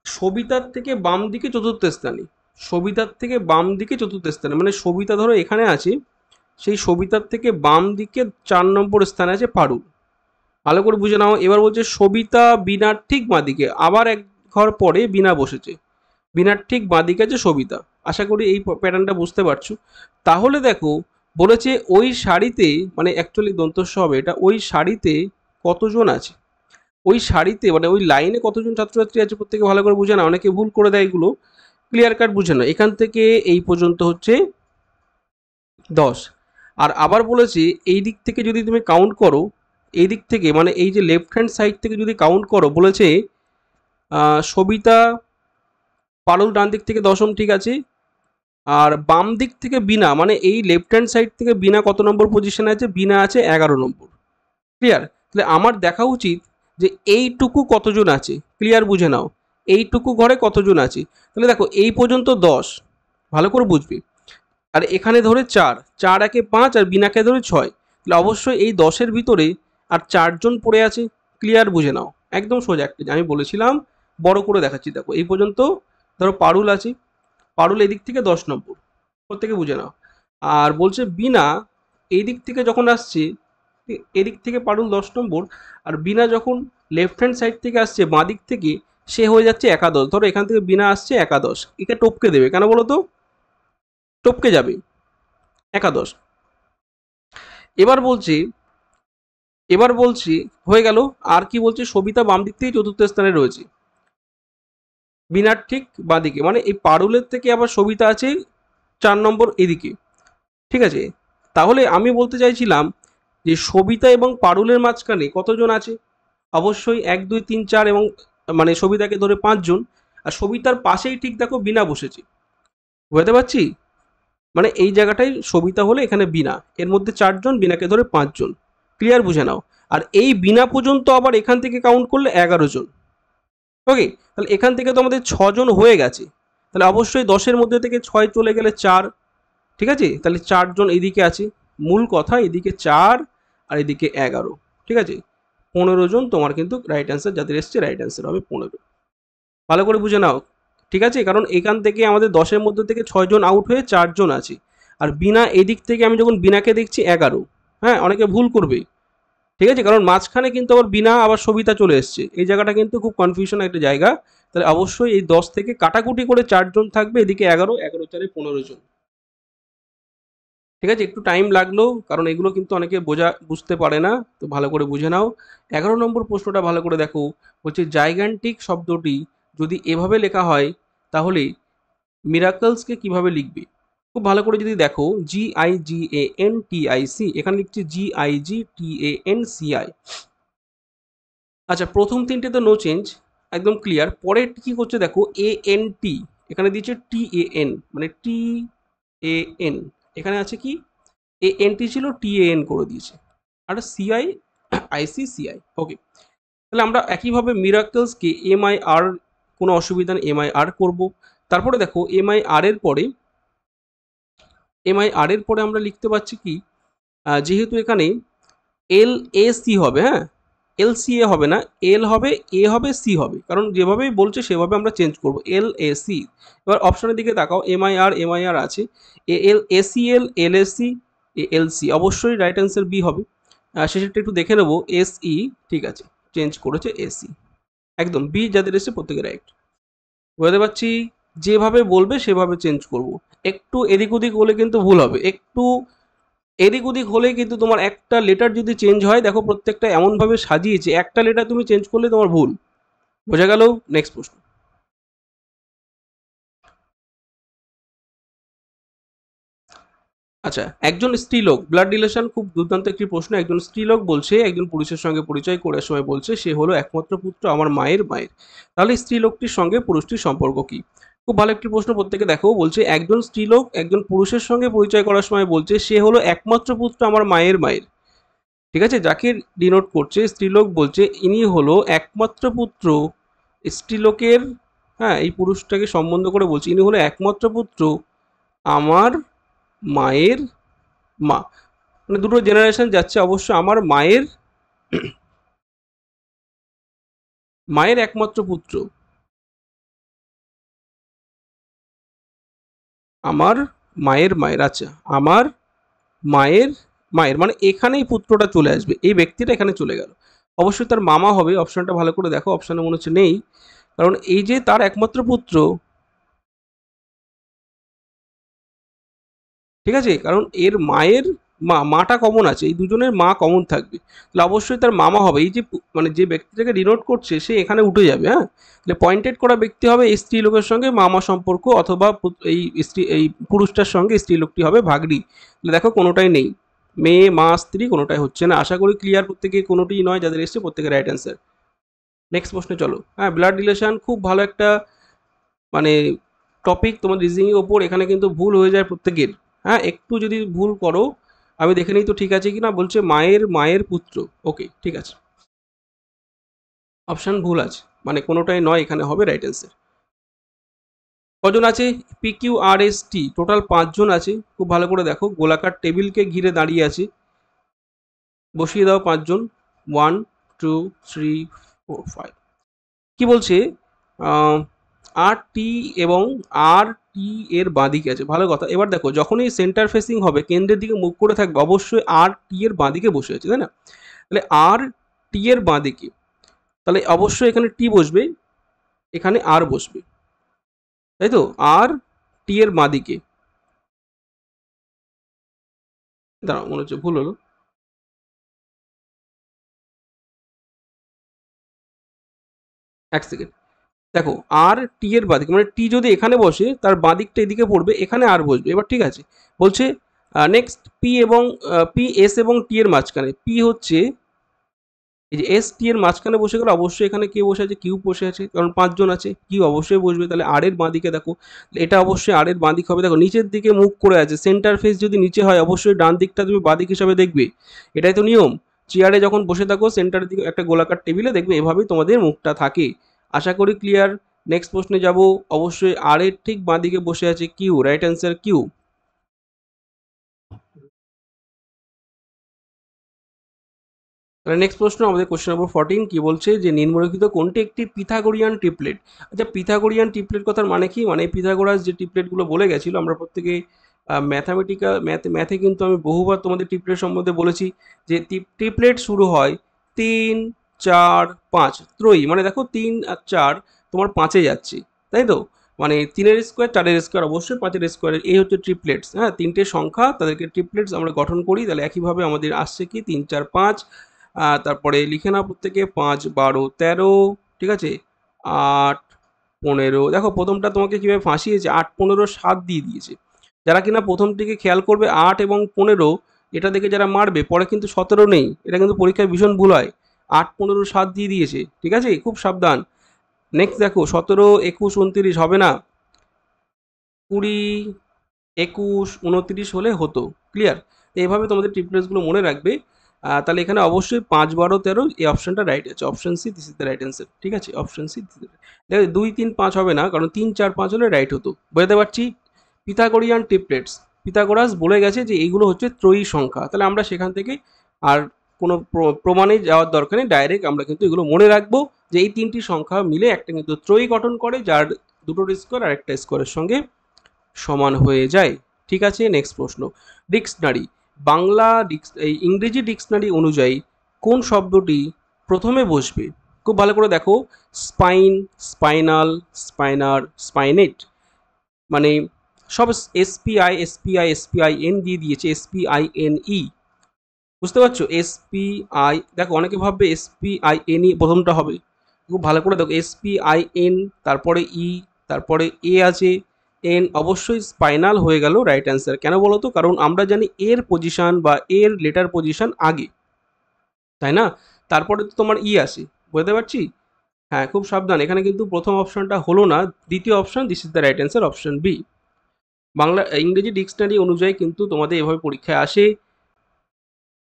সবিতার থেকে বাম দিকে চতুর্থ স্থানে, সবিতার থেকে বাম দিকে চতুর্থ স্থানে, মানে সবিতা ধরো এখানে আছে, সেই সবিতার থেকে বাম দিকে 4 নম্বর স্থানে আছে পারুল। ভালো করে বুঝে নাও। এবার বলছে সবিতা বিনার ঠিক বাঁ দিকে, আবার এক ঘর পরে বিনা বসেছে, বিনার ঠিক বাঁ দিকে আছে সবিতা। আশা করি এই প্যাটার্নটা বুঝতে পারছো। তাহলে দেখো বলেছে ওই শাড়িতে, মানে অ্যাকচুয়ালি দন্তস্ব হবে এটা, ওই শাড়িতে কতজন আছে, ওই শাড়িতে মানে ওই লাইনে কতজন ছাত্রছাত্রী আছে, প্রত্যেকে ভালো করে বুঝে না, অনেকে ভুল করে দেয় এগুলো, ক্লিয়ার কাট বুঝে না। এখান থেকে এই পর্যন্ত হচ্ছে 10। আর আবার বলেছে এই দিক থেকে যদি তুমি কাউন্ট করো, এই দিক থেকে মানে এই যে লেফট হ্যান্ড সাইড থেকে যদি কাউন্ট করো, বলেছে সবিতা পারুল ডান দিক থেকে দশম, ঠিক আছে। আর বাম দিক থেকে বিনা, মানে এই লেফট হ্যান্ড সাইড থেকে বিনা কত নম্বর পজিশনে আছে, বিনা আছে 11 নম্বর, ক্লিয়ার। তাহলে আমার দেখা উচিত যে এইটুকু কতজন আছে, ক্লিয়ার বুঝে নাও, এইটুকু ঘরে কতজন আছে। তাহলে দেখো এই পর্যন্ত 10, ভালো করে বুঝবি। আর এখানে ধরে 4, 4 একে 5 আর বিনাকে ধরে 6, তাহলে অবশ্যই এই 10-এর ভিতরে আর 4জন পড়ে আছে, ক্লিয়ার বুঝে নাও, একদম সোজা একটা, আমি বলেছিলাম বড় করে দেখাচ্ছি। দেখো এই পর্যন্ত ধরো পারুল আছে, পারুল এদিক থেকে 10 নম্বর, প্রত্যেকে বুঝে নাও। আর বলছে বিনা এই দিক থেকে যখন আসছে, এদিক থেকে পারুল 10 নম্বর, আর বিনা যখন লেফট হ্যান্ড সাইড থেকে আসছে বাঁ দিক থেকে, সে হয়ে যাচ্ছে একাদশ। ধরো এখান থেকে বিনা আসছে একাদশ, একে টপকে দেবে, কেন বলো তো, টপকে যাবে একাদশ। এবার বলছি, এবার বলছি হয়ে গেল। আর কি বলছে, সবিতা বাম দিক থেকে চতুর্থ স্থানে রয়েছে, বিনার ঠিক বাঁদিকে, মানে এই পারুলের থেকে আবার সবিতা আছে 4 নম্বর এদিকে, ঠিক আছে। তাহলে আমি বলতে চাইছিলাম যে সবিতা এবং পারুলের মাঝখানে কতজন আছে, অবশ্যই 1 2 3 4, এবং মানে সবিতাকে ধরে 5জন। আর সবিতার পাশেই ঠিক দেখো বিনা বসেছে, বুঝতে পারছি, মানে এই জায়গাটাই সবিতা হলে এখানে বিনা, এর মধ্যে 4জন, বিনাকে ধরে 5জন, ক্লিয়ার বুঝে নাও। আর এই বিনা পর্যন্ত আবার এখান থেকে কাউন্ট করলে 11 জন, ওকে। তাহলে এখান থেকে তো আমাদের 6জন হয়ে গেছে, তাহলে অবশ্যই 10-এর মধ্যে থেকে 6 চলে গেলে 4, ঠিক আছে। তাহলে 4জন এদিকে আছে, মূল কথা এদিকে 4 আর এদিকে 11, ঠিক আছে। 15জন তোমার কিন্তু রাইট অ্যান্সার, যাদের এসছে রাইট অ্যান্সার হবে 15। ভালো করে বুঝে নাও, ঠিক আছে, কারণ এখান থেকে আমাদের 10-এর মধ্যে থেকে 6জন আউট হয়ে 4জন আছে। আর বিনা এদিক থেকে আমি যখন বিনাকে দেখছি 11, হ্যাঁ অনেকে ভুল করবে, ঠিক আছে, কারণ মাঝখানে কিন্তু আবার বিনা আবার সবিতা চলে এসছে, এই জায়গাটা কিন্তু খুব কনফিউশন একটা জায়গা। তাহলে অবশ্যই এই 10 থেকে কাটাকুটি করে 4জন থাকবে, এদিকে 11, 11 4 15জন, ঠিক আছে। একটু টাইম লাগলো, কারণ এগুলো কিন্তু অনেকে বুঝতে পারে না, তো ভালো করে বুঝে নাও। 11 নম্বর প্রশ্নটা ভালো করে দেখো, হচ্ছে জাইগ্যান্টিক শব্দটি যদি এভাবে লেখা হয়, তাহলে মিরাকলসকে কিভাবে লিখবে। খুব ভালো করে যদি দেখো, GIGANTIC, এখানে লিখছি GIGTANCI। আচ্ছা, প্রথম তিনটে তো নো চেঞ্জ, একদম ক্লিয়ার। পরে কি করছে দেখো, ANT, এখানে দিয়েছে TAN, মানে TAN, এখানে আছে কি ANT ছিল, TAN করে দিয়েছে, আর CI ICCI, ওকে। তাহলে আমরা একইভাবে মিরাকলসকে MIR, কোনো অসুবিধা নেই, MIR করবো। তারপরে দেখো MIR এর পরে, MIR এর পরে আমরা লিখতে পাচ্ছি কি, যেহেতু এখানে LAC হবে, হ্যাঁ LCA হবে না, L হবে, A হবে, C হবে, কারণ যেভাবেই বলছে সেভাবে আমরা চেঞ্জ করব, LAC। এবার অপশনের দিকে তাকাও, MIR আছে, ACL, LAC, ALC, অবশ্যই রাইট অ্যান্সার বি হবে। শেষেরটা একটু দেখে নেবো, SE, ঠিক আছে, চেঞ্জ করেছে SE, একদম বি যাদের এসে প্রত্যেকে রাইট, বুঝতে পারছি। যেভাবে বলবে সেভাবে চেঞ্জ করব, একটু এদিক ওদিক হলে কিন্তু ভুল হবে, একটু এদিক ওদিক হলে কিন্তু তোমার একটা লেটার যদি চেঞ্জ হয়, দেখো প্রত্যেকটা এমনভাবে সাজিয়েছে, একটা লেটার তুমি চেঞ্জ করলে তোমার ভুল, বোঝা গেল। নেক্সট প্রশ্ন। আচ্ছা, একজন স্ত্রীলোক, ব্লাড রিলেশন, খুব দুর্দান্ত একটি প্রশ্ন। একজন স্ত্রীলোক বলছে একজন পুরুষের সঙ্গে পরিচয় করার সময় বলছে সে হলো একমাত্র পুত্র আমার মায়ের মায়ের, তাহলে স্ত্রীলোকটির সঙ্গে পুরুষটির সম্পর্ক কি। খুব ভালো একটি প্রশ্ন, প্রত্যেকে দেখো। বলছে একজন স্ত্রীলোক একজন পুরুষের সঙ্গে পরিচয় করার সময় বলছে সে হলো একমাত্র পুত্র আমার মায়ের মায়ের, ঠিক আছে, যাকে ডিনোট করছে স্ত্রীলোক বলছে ইনি হলো একমাত্র পুত্র স্ত্রীলোকের, হ্যাঁ এই পুরুষটাকে সম্বন্ধ করে বলছে ইনি হলো একমাত্র পুত্র আমার মায়ের মা, মানে দুটো জেনারেশন যাচ্ছে, অবশ্য আমার মায়ের মায়ের একমাত্র পুত্র, আমার মায়ের মায়ের, আচ্ছা আমার মায়ের মায়ের, মানে এখানেই পুত্রটা চলে আসবে, এই ব্যক্তিটা এখানে চলে গেল, অবশ্যই তার মামা হবে। অপশনটা ভালো করে দেখো, অপশনে মনে হচ্ছে নেই, কারণ এই যে তার একমাত্র পুত্র, ঠিক আছে, কারণ এর মায়ের মাটা কমন আছে, এই দুজনের মা কমন থাকবে, তাহলে অবশ্যই তার মামা হবে। এই যে মানে যে ব্যক্তিটাকে ডিনোট করছে সে এখানে উঠে যাবে। হ্যাঁ, তাহলে পয়েন্টেড করা ব্যক্তি হবে এই স্ত্রী লোকের সঙ্গে মামা সম্পর্ক, অথবা এই পুরুষটার সঙ্গে স্ত্রী লোকটি হবে ভাগ্নি। তাহলে দেখো কোনোটাই নেই, মেয়ে মা স্ত্রী কোনোটাই হচ্ছে না। আশা করি ক্লিয়ার, প্রত্যেকে কোনোটিই নয় যাদের এসছে প্রত্যেকের রাইট অ্যান্সার। নেক্সট প্রশ্নে চলো। হ্যাঁ, ব্লাড রিলেশন খুব ভালো একটা মানে টপিক তোমার রিজনিং এর ওপর। এখানে কিন্তু ভুল হয়ে যায় প্রত্যেকের। হ্যাঁ, একটু যদি ভুল করো আমি দেখে নিই তো ঠিক আছে কিনা। বলছে মায়ের মায়ের পুত্র, ওকে ঠিক আছে, অপশন ভুল আছে, মানে কোনোটাই নয় এখানে হবে রাইট অ্যান্সার। কজন আছে? PQRST টোটাল 5জন আছে। খুব ভালো করে দেখো, গোলাকার টেবিলকে ঘিরে দাঁড়িয়ে আছে। বসিয়ে দাও 5জন, 1 2 3 4 5। কি বলছে? RT এবং RT এর বাঁদিকে আছে, ভালো কথা। এবার দেখো, যখনই সেন্টার ফেসিং হবে, কেন্দ্রের দিকে মুখ করে থাকবে, অবশ্যই RT এর বাঁদিকে বসে আছে, তাই না? তাহলে RT এর বাঁদিকে, তাহলে অবশ্যই এখানে T বসবে, এখানে R বসবে, তাই তো? RT এর বাঁদিকে, দাঁড়াও মনে হচ্ছে ভুল হলো। এক সেকেন্ড, দেখো RT এর বাঁদিকে মানে টি যদি এখানে বসে তার বাঁদিকটা এদিকে পড়বে, এখানে আর বসবে। এবার ঠিক আছে, বলছে নেক্সট পি এবং পি এস এবং টি এর মাঝখানে, পি হচ্ছে এই যে এস টি এর মাঝখানে বসে গেলে অবশ্যই এখানে কে বসে আছে? কিউ বসে আছে, কারণ 5জন আছে, কিউ অবশ্যই বসবে। তাহলে আর এর বাঁদিকে দেখো, এটা অবশ্যই আর এর বাঁদিক হবে। দেখো নিচের দিকে মুখ করে আছে, সেন্টার ফেস যদি নিচে হয় অবশ্যই ডান দিকটা তুমি বাঁদিক হিসাবে দেখবে, এটাই তো নিয়ম। চেয়ারে যখন বসে থাকো সেন্টারের দিকে একটা গোলাকার টেবিলে দেখবে এভাবেই তোমাদের মুখটা থাকে। আশা করি ক্লিয়ার। নেক্সট প্রশ্নে যাব। অবশ্যই আর এর ঠিক বাঁদিকে বসে আছে কিউ, রাইট অ্যান্সার কিউ। তাহলে নেক্সট প্রশ্ন আমাদের কোশ্চেন নম্বর 14 কি বলছে যে নিম্নলিখিত কোনটি একটি পিথাগোরিয়ান ট্রিপলেট? আচ্ছা, পিথাগোরিয়ান ট্রিপলেট কথার মানে কি? মানে পিথাগোরাস যে ট্রিপলেটগুলো বলে গেছিল, আমরা প্রত্যেকে ম্যাথামেটিক্যাল ম্যাথে কিন্তু আমি বহুবার তোমাদের ট্রিপলেট সম্বন্ধে বলেছি যে ট্রিপলেট শুরু হয় 3 4 5 ত্রয়ী, মানে দেখো 3 আর 4 তোমার 5-এ যাচ্ছে, তাই তো? মানে 3-এর স্কোয়ার 4-এর স্কোয়ার অবশ্যই 5-এর স্কোয়ার, এই হচ্ছে ট্রিপলেটস। হ্যাঁ, তিনটে সংখ্যা তাদেরকে ট্রিপলেটস আমরা গঠন করি। তাহলে একইভাবে আমাদের আসছে কি 3 4 5। তারপরে লিখে নাও প্রত্যেকে, 5 12 13, ঠিক আছে, 8 15। দেখো প্রথমটা তোমাকে কিভাবে ফাঁসিয়েছে, 8 15 7 দিয়ে দিয়েছে। যারা কিনা প্রথমটিকে খেয়াল করবে 8 এবং 15, এটা দেখে যারা মারবে, পরে কিন্তু 17 নেই, এটা কিন্তু পরীক্ষায় ভীষণ ভুল হয়। 8 15 7 দিয়ে দিয়েছে, ঠিক আছে, খুব সাবধান। নেক্সট দেখো, 17 21 29 হবে না, 20 21 29 হলে হতো। ক্লিয়ার? এইভাবে তোমাদের ট্রিপলেটসগুলো মনে রাখবে। তাহলে এখানে অবশ্যই 5 12 13 এই অপশনটা রাইট আছে, option C this is the right answer. ঠিক আছে, অপশন সি। দেখো 2 3 5 হবে না, কারণ 3 4 5 হলে রাইট হতো। বুঝতে পারছি? পিথাগোরিয়ান ট্রিপলেটস, পিথাগোরাস বলে গেছে যে এইগুলো হচ্ছে ত্রয়ী সংখ্যা। তাহলে আমরা সেখান থেকে আর কোনো প্রমাণে যাওয়ার দরকার নেই, ডাইরেক্ট আমরা কিন্তু এগুলো মনে রাখবো যে এই তিনটি সংখ্যা মিলে একটা কিন্তু ত্রয়ী গঠন করে, যার দুটোর স্কোয়ার আর একটা স্কোয়ারের সঙ্গে সমান হয়ে যায়। ঠিক আছে, নেক্সট প্রশ্ন। ডিকশনারি, বাংলা এই ইংরেজি ডিকশনারি অনুযায়ী কোন শব্দটি প্রথমে বসবে? খুব ভালো করে দেখো, স্পাইন, স্পাইনাল, স্পাইনার, স্পাইনেট, মানে সব এসপিআই এসপিআই এসপিআই এন দিয়ে দিয়েছে, SPINE, বুঝতে পারছো? SPI, দেখো অনেকে ভাববে SPINE প্রথমটা হবে, খুব ভালো করে দেখো, SPIN, তারপরে ই, তারপরে এ আছে, এন, অবশ্যই স্পাইনাল হয়ে গেল রাইট অ্যান্সার। কেন বলো তো? কারণ আমরা জানি এর পজিশন বা এর লেটার পজিশন আগে, তাই না? তারপরে তো তোমার ই আসে, বুঝতে পারছি? হ্যাঁ, খুব সাবধান, এখানে কিন্তু প্রথম অপশনটা হলো না, দ্বিতীয় option, this is the right answer, option B. Bangla ইংরেজি ডিকশনারি অনুযায়ী কিন্তু তোমাদের এভাবে পরীক্ষায় আসে,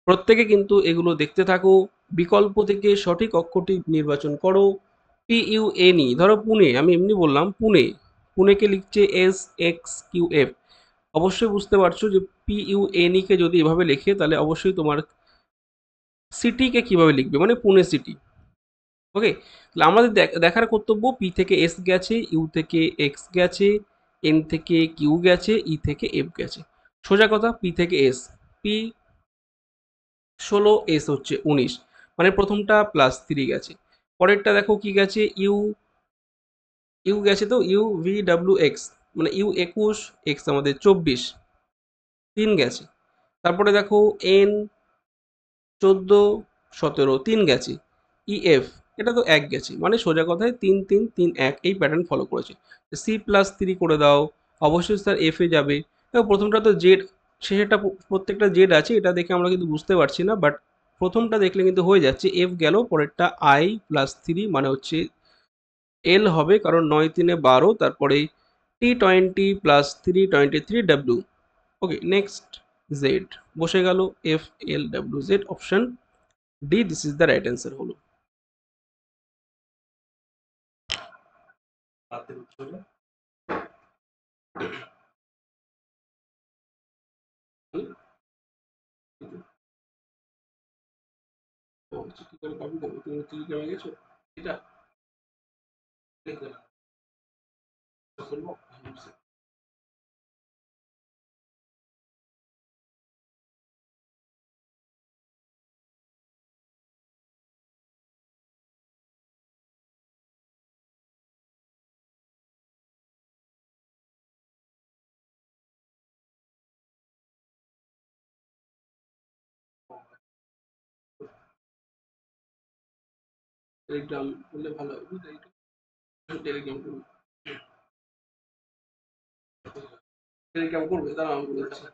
প্রত্যেকে কিন্তু এগুলো দেখতে থাকো। বিকল্প থেকে সঠিক অক্ষরটি নির্বাচন করো। PUNE, ধরো পুনে, আমি এমনি বললাম পুনে, পুনেকে লিখছে SXQF। অবশ্যই বুঝতে পারছো যে PUNE কে যদি এভাবে লেখে তাহলে অবশ্যই তোমার সিটিকে কিভাবে লিখবে, মানে পুনে সিটি। ওকে, তাহলে আমাদের দেখার কর্তব্য, পি থেকে এস গেছে, ইউ থেকে এক্স গেছে, এন থেকে কিউ গেছে, ই থেকে এফ গেছে। সোজা কথা, পি থেকে এস, পি 16, এস হচ্ছে 19, মানে প্রথমটা +3 গেছে। পরেরটা দেখো কি গেছে, ইউ, ইউ গেছে তো, ইউ ভি ডাব্লিউ এক্স, মানে ইউ 21, এক্স আমাদের 24। 3 গেছে। তারপরে দেখো এন 14 17 3 গেছে। ইএফ এটা তো 1 গেছে, মানে সোজা কথায় 3 3 3 1 এই প্যাটার্ন ফলো করেছে। C+3 করে দাও, অবশ্যই স্যার এফ এ যাবে। দেখো প্রথমটা তো জেড, শেষেরটা প্রত্যেকটা জেড আছে, এটা দেখে আমরা কিন্তু বুঝতে পারছি না, বাট প্রথমটা দেখলে কিন্তু হয়ে যাচ্ছে। এফ গেল, পরেরটা I+3 মানে হচ্ছে এল হবে, কারণ 9 3 12, তারপরে T20+3 23 W। ওকে, নেক্সট জেড বসে গেল, FLWZ, option D this is the right answer হলো। টেলিগ্রামে গেছো এটা টেলিগ্রাম করলে ভালো হবে, বুঝলে? টেলিগ্রাম করবে, টেলিগ্রাম করবে, দাঁড়াও আমি বলছি।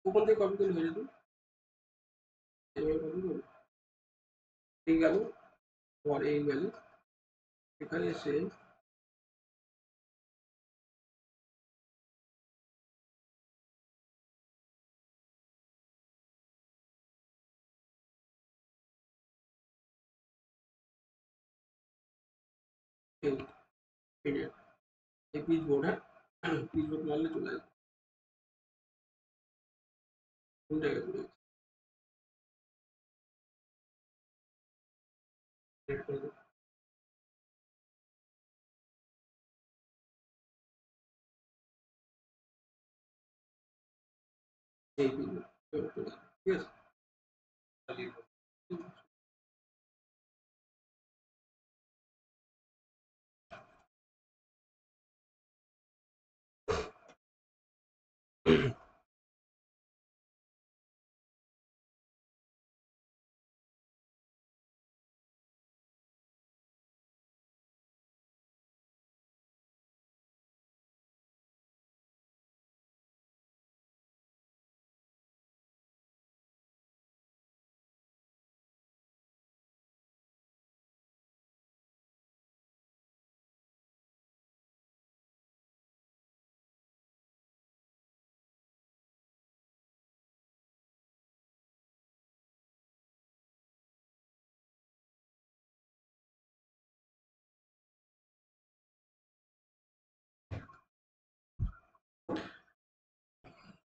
ওখান থেকে কপি করলে হয়ে যেত, এবার কপি করবে, এই গেল, পর এই গেল, এখানে এসে এই এই যে এই পিচ বোর্ড, হ্যাঁ পিচ বোর্ড মারলে চলে আসবে, কোন জায়গায় চলে যাচ্ছে, রেড করে দাও, এই পিচ বোর্ড এবার চলে আসবে, ঠিক আছে, চালিয়ে দাও।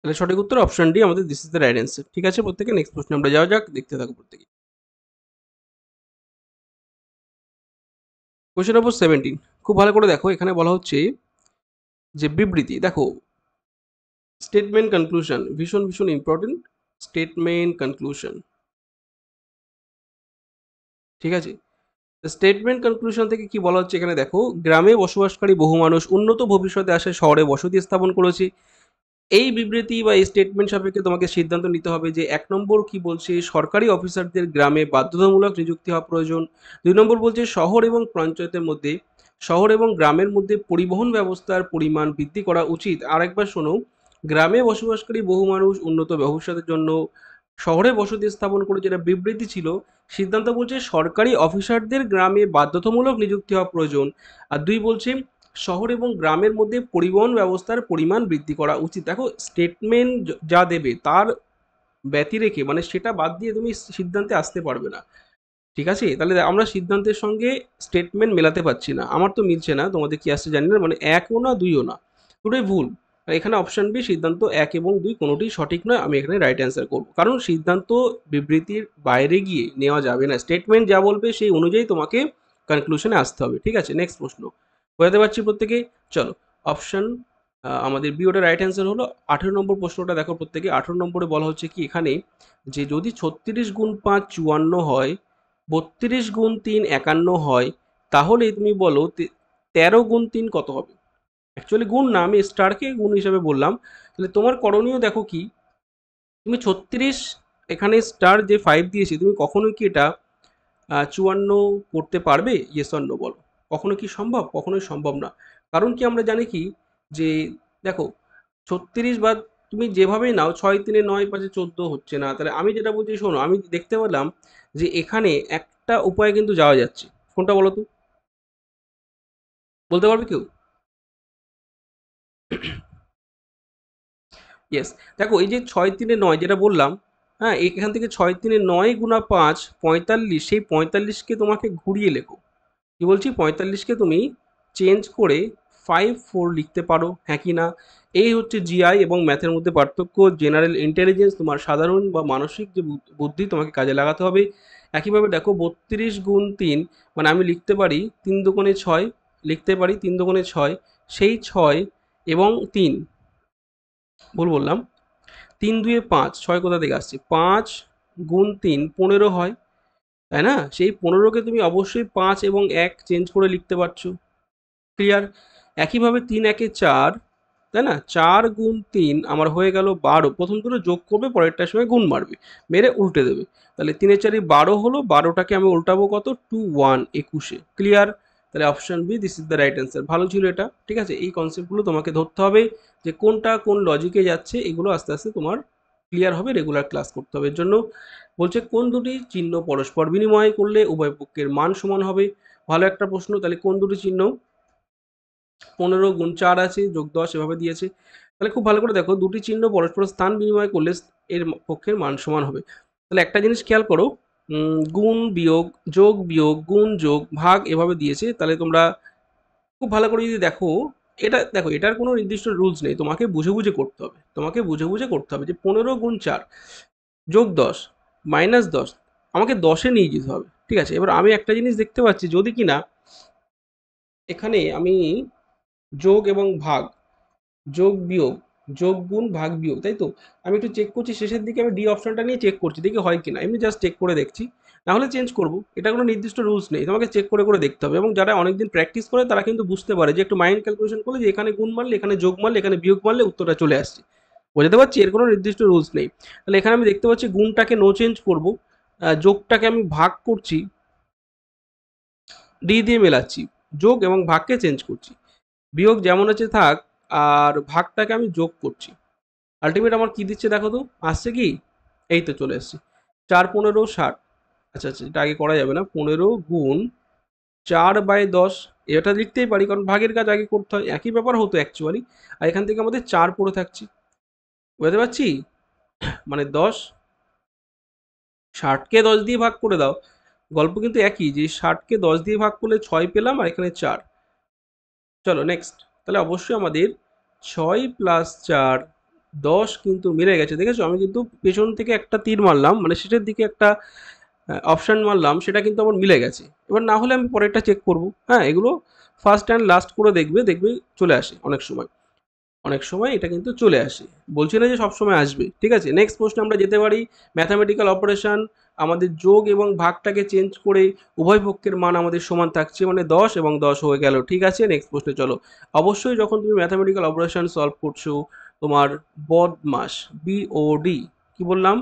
তাহলে সঠিক উত্তর অপশন ডি আমাদের this is the right answer. ঠিক আছে প্রত্যেকে, নেক্সট প্রশ্নে আমরা যাওয়া যাক, দেখতে থাকো প্রত্যেকে। কোয়েশ্চেন নম্বর 17, খুব ভালো করে দেখো, এখানে বলা হচ্ছে যে বিবৃতি, দেখো স্টেটমেন্ট কনক্লুশন ভীষণ ভীষণ ইম্পর্টেন্ট, স্টেটমেন্ট কনক্লুশন, ঠিক আছে। স্টেটমেন্ট কনক্লুশন থেকে কি বলা হচ্ছে এখানে দেখো, গ্রামে বসবাসকারী বহু মানুষ উন্নত ভবিষ্যতে আশায় শহরে বসতি স্থাপন করেছে। এই বিবৃতি বা এই স্টেটমেন্ট সাপেক্ষে তোমাকে সিদ্ধান্ত নিতে হবে যে 1 নম্বর কি বলছে, সরকারি অফিসারদের গ্রামে বাধ্যতামূলক নিযুক্তি হওয়া প্রয়োজন। 2 নম্বর বলছে শহর এবং পঞ্চায়েতের মধ্যে, শহর এবং গ্রামের মধ্যে পরিবহন ব্যবস্থার পরিমাণ বৃদ্ধি করা উচিত। আরেকবার শোনো, গ্রামে বসবাসকারী বহু মানুষ উন্নত ভবিষ্যতের জন্য শহরে বসতি স্থাপন করে, যেটা বিবৃতি ছিল, সিদ্ধান্ত বলছে সরকারি অফিসারদের গ্রামে বাধ্যতামূলক নিযুক্তি হওয়া প্রয়োজন। আর 2 বলছে শহর এবং গ্রামের মধ্যে পরিবহন ব্যবস্থার পরিমাণ বৃদ্ধি করা উচিত। দেখো স্টেটমেন্ট যা দেবে তার ব্যতি রেখে, মানে সেটা বাদ দিয়ে তুমি সিদ্ধান্তে আসতে পারবে না, ঠিক আছে। তাহলে আমরা সিদ্ধান্তের সঙ্গে স্টেটমেন্ট মেলাতে পারছি না, আমার তো মিলছে না, তোমাদের কি আসছে জানি না, মানে একও না দুইও না, দুটোই ভুল। আর এখানে অপশন বি সিদ্ধান্ত 1 এবং 2 কোনোটিই সঠিক নয়, আমি এখানে রাইট অ্যান্সার করব, কারণ সিদ্ধান্ত বিবৃতির বাইরে গিয়ে নেওয়া যাবে না, স্টেটমেন্ট যা বলবে সেই অনুযায়ী তোমাকে কনক্লুশনে আসতে হবে, ঠিক আছে। নেক্সট প্রশ্ন, বোঝাতে পারছি প্রত্যেকে, চলো অপশন আমাদের বি ওটা রাইট অ্যান্সার হলো। 18 নম্বর প্রশ্নটা দেখো প্রত্যেকে, 18 নম্বরে বলা হচ্ছে কি এখানে, যে যদি 36 গুণ 5 54 হয়, 32 গুণ 3 51 হয়, তাহলে তুমি বলো 13 গুণ 3 কত হবে? অ্যাকচুয়ালি গুণ না, আমি স্টারকে গুণ হিসাবে বললাম। তাহলে তোমার করণীয় দেখো কি, তুমি 36 এখানে স্টার যে 5 দিয়েছি, তুমি কখনোই কি এটা 54 করতে পারবে? ইয়েস অর নো বলো। কখনো কি সম্ভব? কখনোই সম্ভব না। কারণ কি আমরা জানি কি, যে দেখো 36 বা তুমি যেভাবেই নাও, 6 3 9 5 14 হচ্ছে না। তাহলে আমি যেটা বলছি শোনো, আমি দেখতে পেলাম যে এখানে একটা উপায়ে কিন্তু যাওয়া যাচ্ছে। কোনটা বলো তো? বলতে পারবে কেউ? ইয়েস। দেখো এই যে 6 3 9 যেটা বললাম, হ্যাঁ, এখান থেকে 6 3 9 গুণা 5 45, সেই 45কে তোমাকে ঘুরিয়ে লেখো। কি বলছি, 45কে তুমি চেঞ্জ করে 5 4 লিখতে পারো, হ্যাঁ কি না? এই হচ্ছে জিআই এবং ম্যাথের মধ্যে পার্থক্য। জেনারেল ইন্টেলিজেন্স, তোমার সাধারণ বা মানসিক যে বুদ্ধি তোমাকে কাজে লাগাতে হবে। একইভাবে দেখো 32 গুণ 3, মানে আমি লিখতে পারি 3 দুগুণে 6, লিখতে পারি 3 দুগুণে 6, সেই 6 এবং 3, ভুল বললাম, 3 2 5, 6 কোথা থেকে আসছে, 5 গুণ 3 15 হয়, তাই না? সেই 15কে তুমি অবশ্যই 5 এবং 1 চেঞ্জ করে লিখতে পারছো। ক্লিয়ার? একইভাবে 3 1 4, তাই না? 4 গুণ 3 আমার হয়ে গেল 12। প্রথম দুটো যোগ করবে, পরেরটার সময় গুণ মারবে, মেরে উল্টে দেবে। তাহলে 3 4 12 হলো, 12টাকে আমি উল্টাবো কত, 2 1 21-এ। ক্লিয়ার? তাহলে option B, this is the right answer. ভালো ছিল এটা, ঠিক আছে? এই কনসেপ্টগুলো তোমাকে ধরতে হবে, যে কোনটা কোন লজিকে যাচ্ছে, এগুলো আস্তে আস্তে তোমার ক্লিয়ার হবে, রেগুলার ক্লাস করতে হবে। এর জন্য বলছে কোন দুটি চিহ্ন পরস্পর বিনিময় করলে উভয় পক্ষের মান সমান হবে। ভালো একটা প্রশ্ন। তাহলে কোন দুটি চিহ্ন? 15 গুণ 4 আছে, যোগ 10 এভাবে দিয়েছে। তাহলে খুব ভালো করে দেখো, দুটি চিহ্ন পরস্পর স্থান বিনিময় করলে এর পক্ষের মান সমান হবে। তাহলে একটা জিনিস খেয়াল করো, গুণ বিয়োগ, যোগ বিয়োগ, গুণ যোগ, ভাগ এভাবে দিয়েছে। তাহলে তোমরা খুব ভালো করে যদি দেখো, এটা দেখো, এটার কোনো নির্দিষ্ট রুলস নেই, তোমাকে বুঝে বুঝে করতে হবে। তোমাকে বুঝে বুঝে করতে হবে যে 15 গুণ 4 যোগ 10 মাইনাস 10, আমাকে 10-এ নিয়ে যেতে হবে, ঠিক আছে? এবার আমি একটা জিনিস দেখতে পাচ্ছি, যদি কিনা এখানে আমি যোগ এবং ভাগ, যোগ বিয়োগ, যোগ গুণ ভাগ বিয়োগ, তাই তো? আমি একটু চেক করছি শেষের দিকে, আমি ডি অপশনটা নিয়ে চেক করছি, দেখি হয় কিনা, এমনি জাস্ট চেক করে দেখছি। না হলে চেঞ্জ করবো, এটা কোনো নির্দিষ্ট রুলস নেই, তোমাকে চেক করে করে দেখতে হবে। এবং যারা অনেকদিন প্র্যাকটিস করে তারা কিন্তু বুঝতে পারে, যে একটু মাইন্ড ক্যালকুলেশন করলে, যে এখানে গুণ মারলে, এখানে যোগ মারলে, এখানে বিয়োগ মারলে উত্তরটা চলে আসছে। বোঝাতে পারছি? এর কোনো নির্দিষ্ট রুলস নেই। তাহলে এখানে আমি দেখতে পাচ্ছি গুণটাকে নো চেঞ্জ করবো, যোগটাকে আমি ভাগ করছি, ডি দিয়ে মেলাচ্ছি, যোগ এবং ভাগকে চেঞ্জ করছি, বিয়োগ যেমন আছে থাক, আর ভাগটাকে আমি যোগ করছি। আলটিমেট আমার কি দিচ্ছে দেখো তো, আসছে কি, এই তো চলে এসছে 4 15 60। আচ্ছা আচ্ছা, এটা আগে করা যাবে না, 15 গুণ 4/10, এটা লিখতেই পারি, কারণ ভাগের কাজ আগে করতে হয়, একই ব্যাপার হতো অ্যাকচুয়ালি। আর এখান থেকে আমাদের 4 পড়ে থাকছি, বুঝতে পারছি? মানে 10, 60কে 10 দিয়ে ভাগ করে দাও, গল্প কিন্তু একই, যে 60কে 10 দিয়ে ভাগ করলে 6 পেলাম, আর এখানে 4। চলো নেক্সট। তাহলে অবশ্যই আমাদের 6 প্লাস 4 10 কিন্তু মিলে গেছে, দেখেছো? আমি কিন্তু পেছন থেকে একটা তীর মারলাম, মানে শেষের দিকে একটা অপশন মারলাম, সেটা কিন্তু আমার মিলে গেছে। এবার না হলে আমি পরেরটা চেক করব। হ্যাঁ, এগুলো ফার্স্ট অ্যান্ড লাস্ট করে দেখবে, দেখবে চলে আসে অনেক সময়। অনেক সময় এটা কিন্তু চলে আসে, বলছি না যে সবসময় আসবে, ঠিক আছে? নেক্সট প্রশ্নে আমরা যেতে পারি। ম্যাথামেটিক্যাল অপারেশন, আমাদের যোগ এবং ভাগটাকে চেঞ্জ করে উভয় পক্ষের মান আমাদের সমান থাকছে, মানে 10 এবং 10 হয়ে গেল, ঠিক আছে? নেক্সট প্রশ্নে চলো। অবশ্যই যখন তুমি ম্যাথামেটিক্যাল অপারেশন সলভ করছো, তোমার বদমাস, বিওডি, কি বললাম,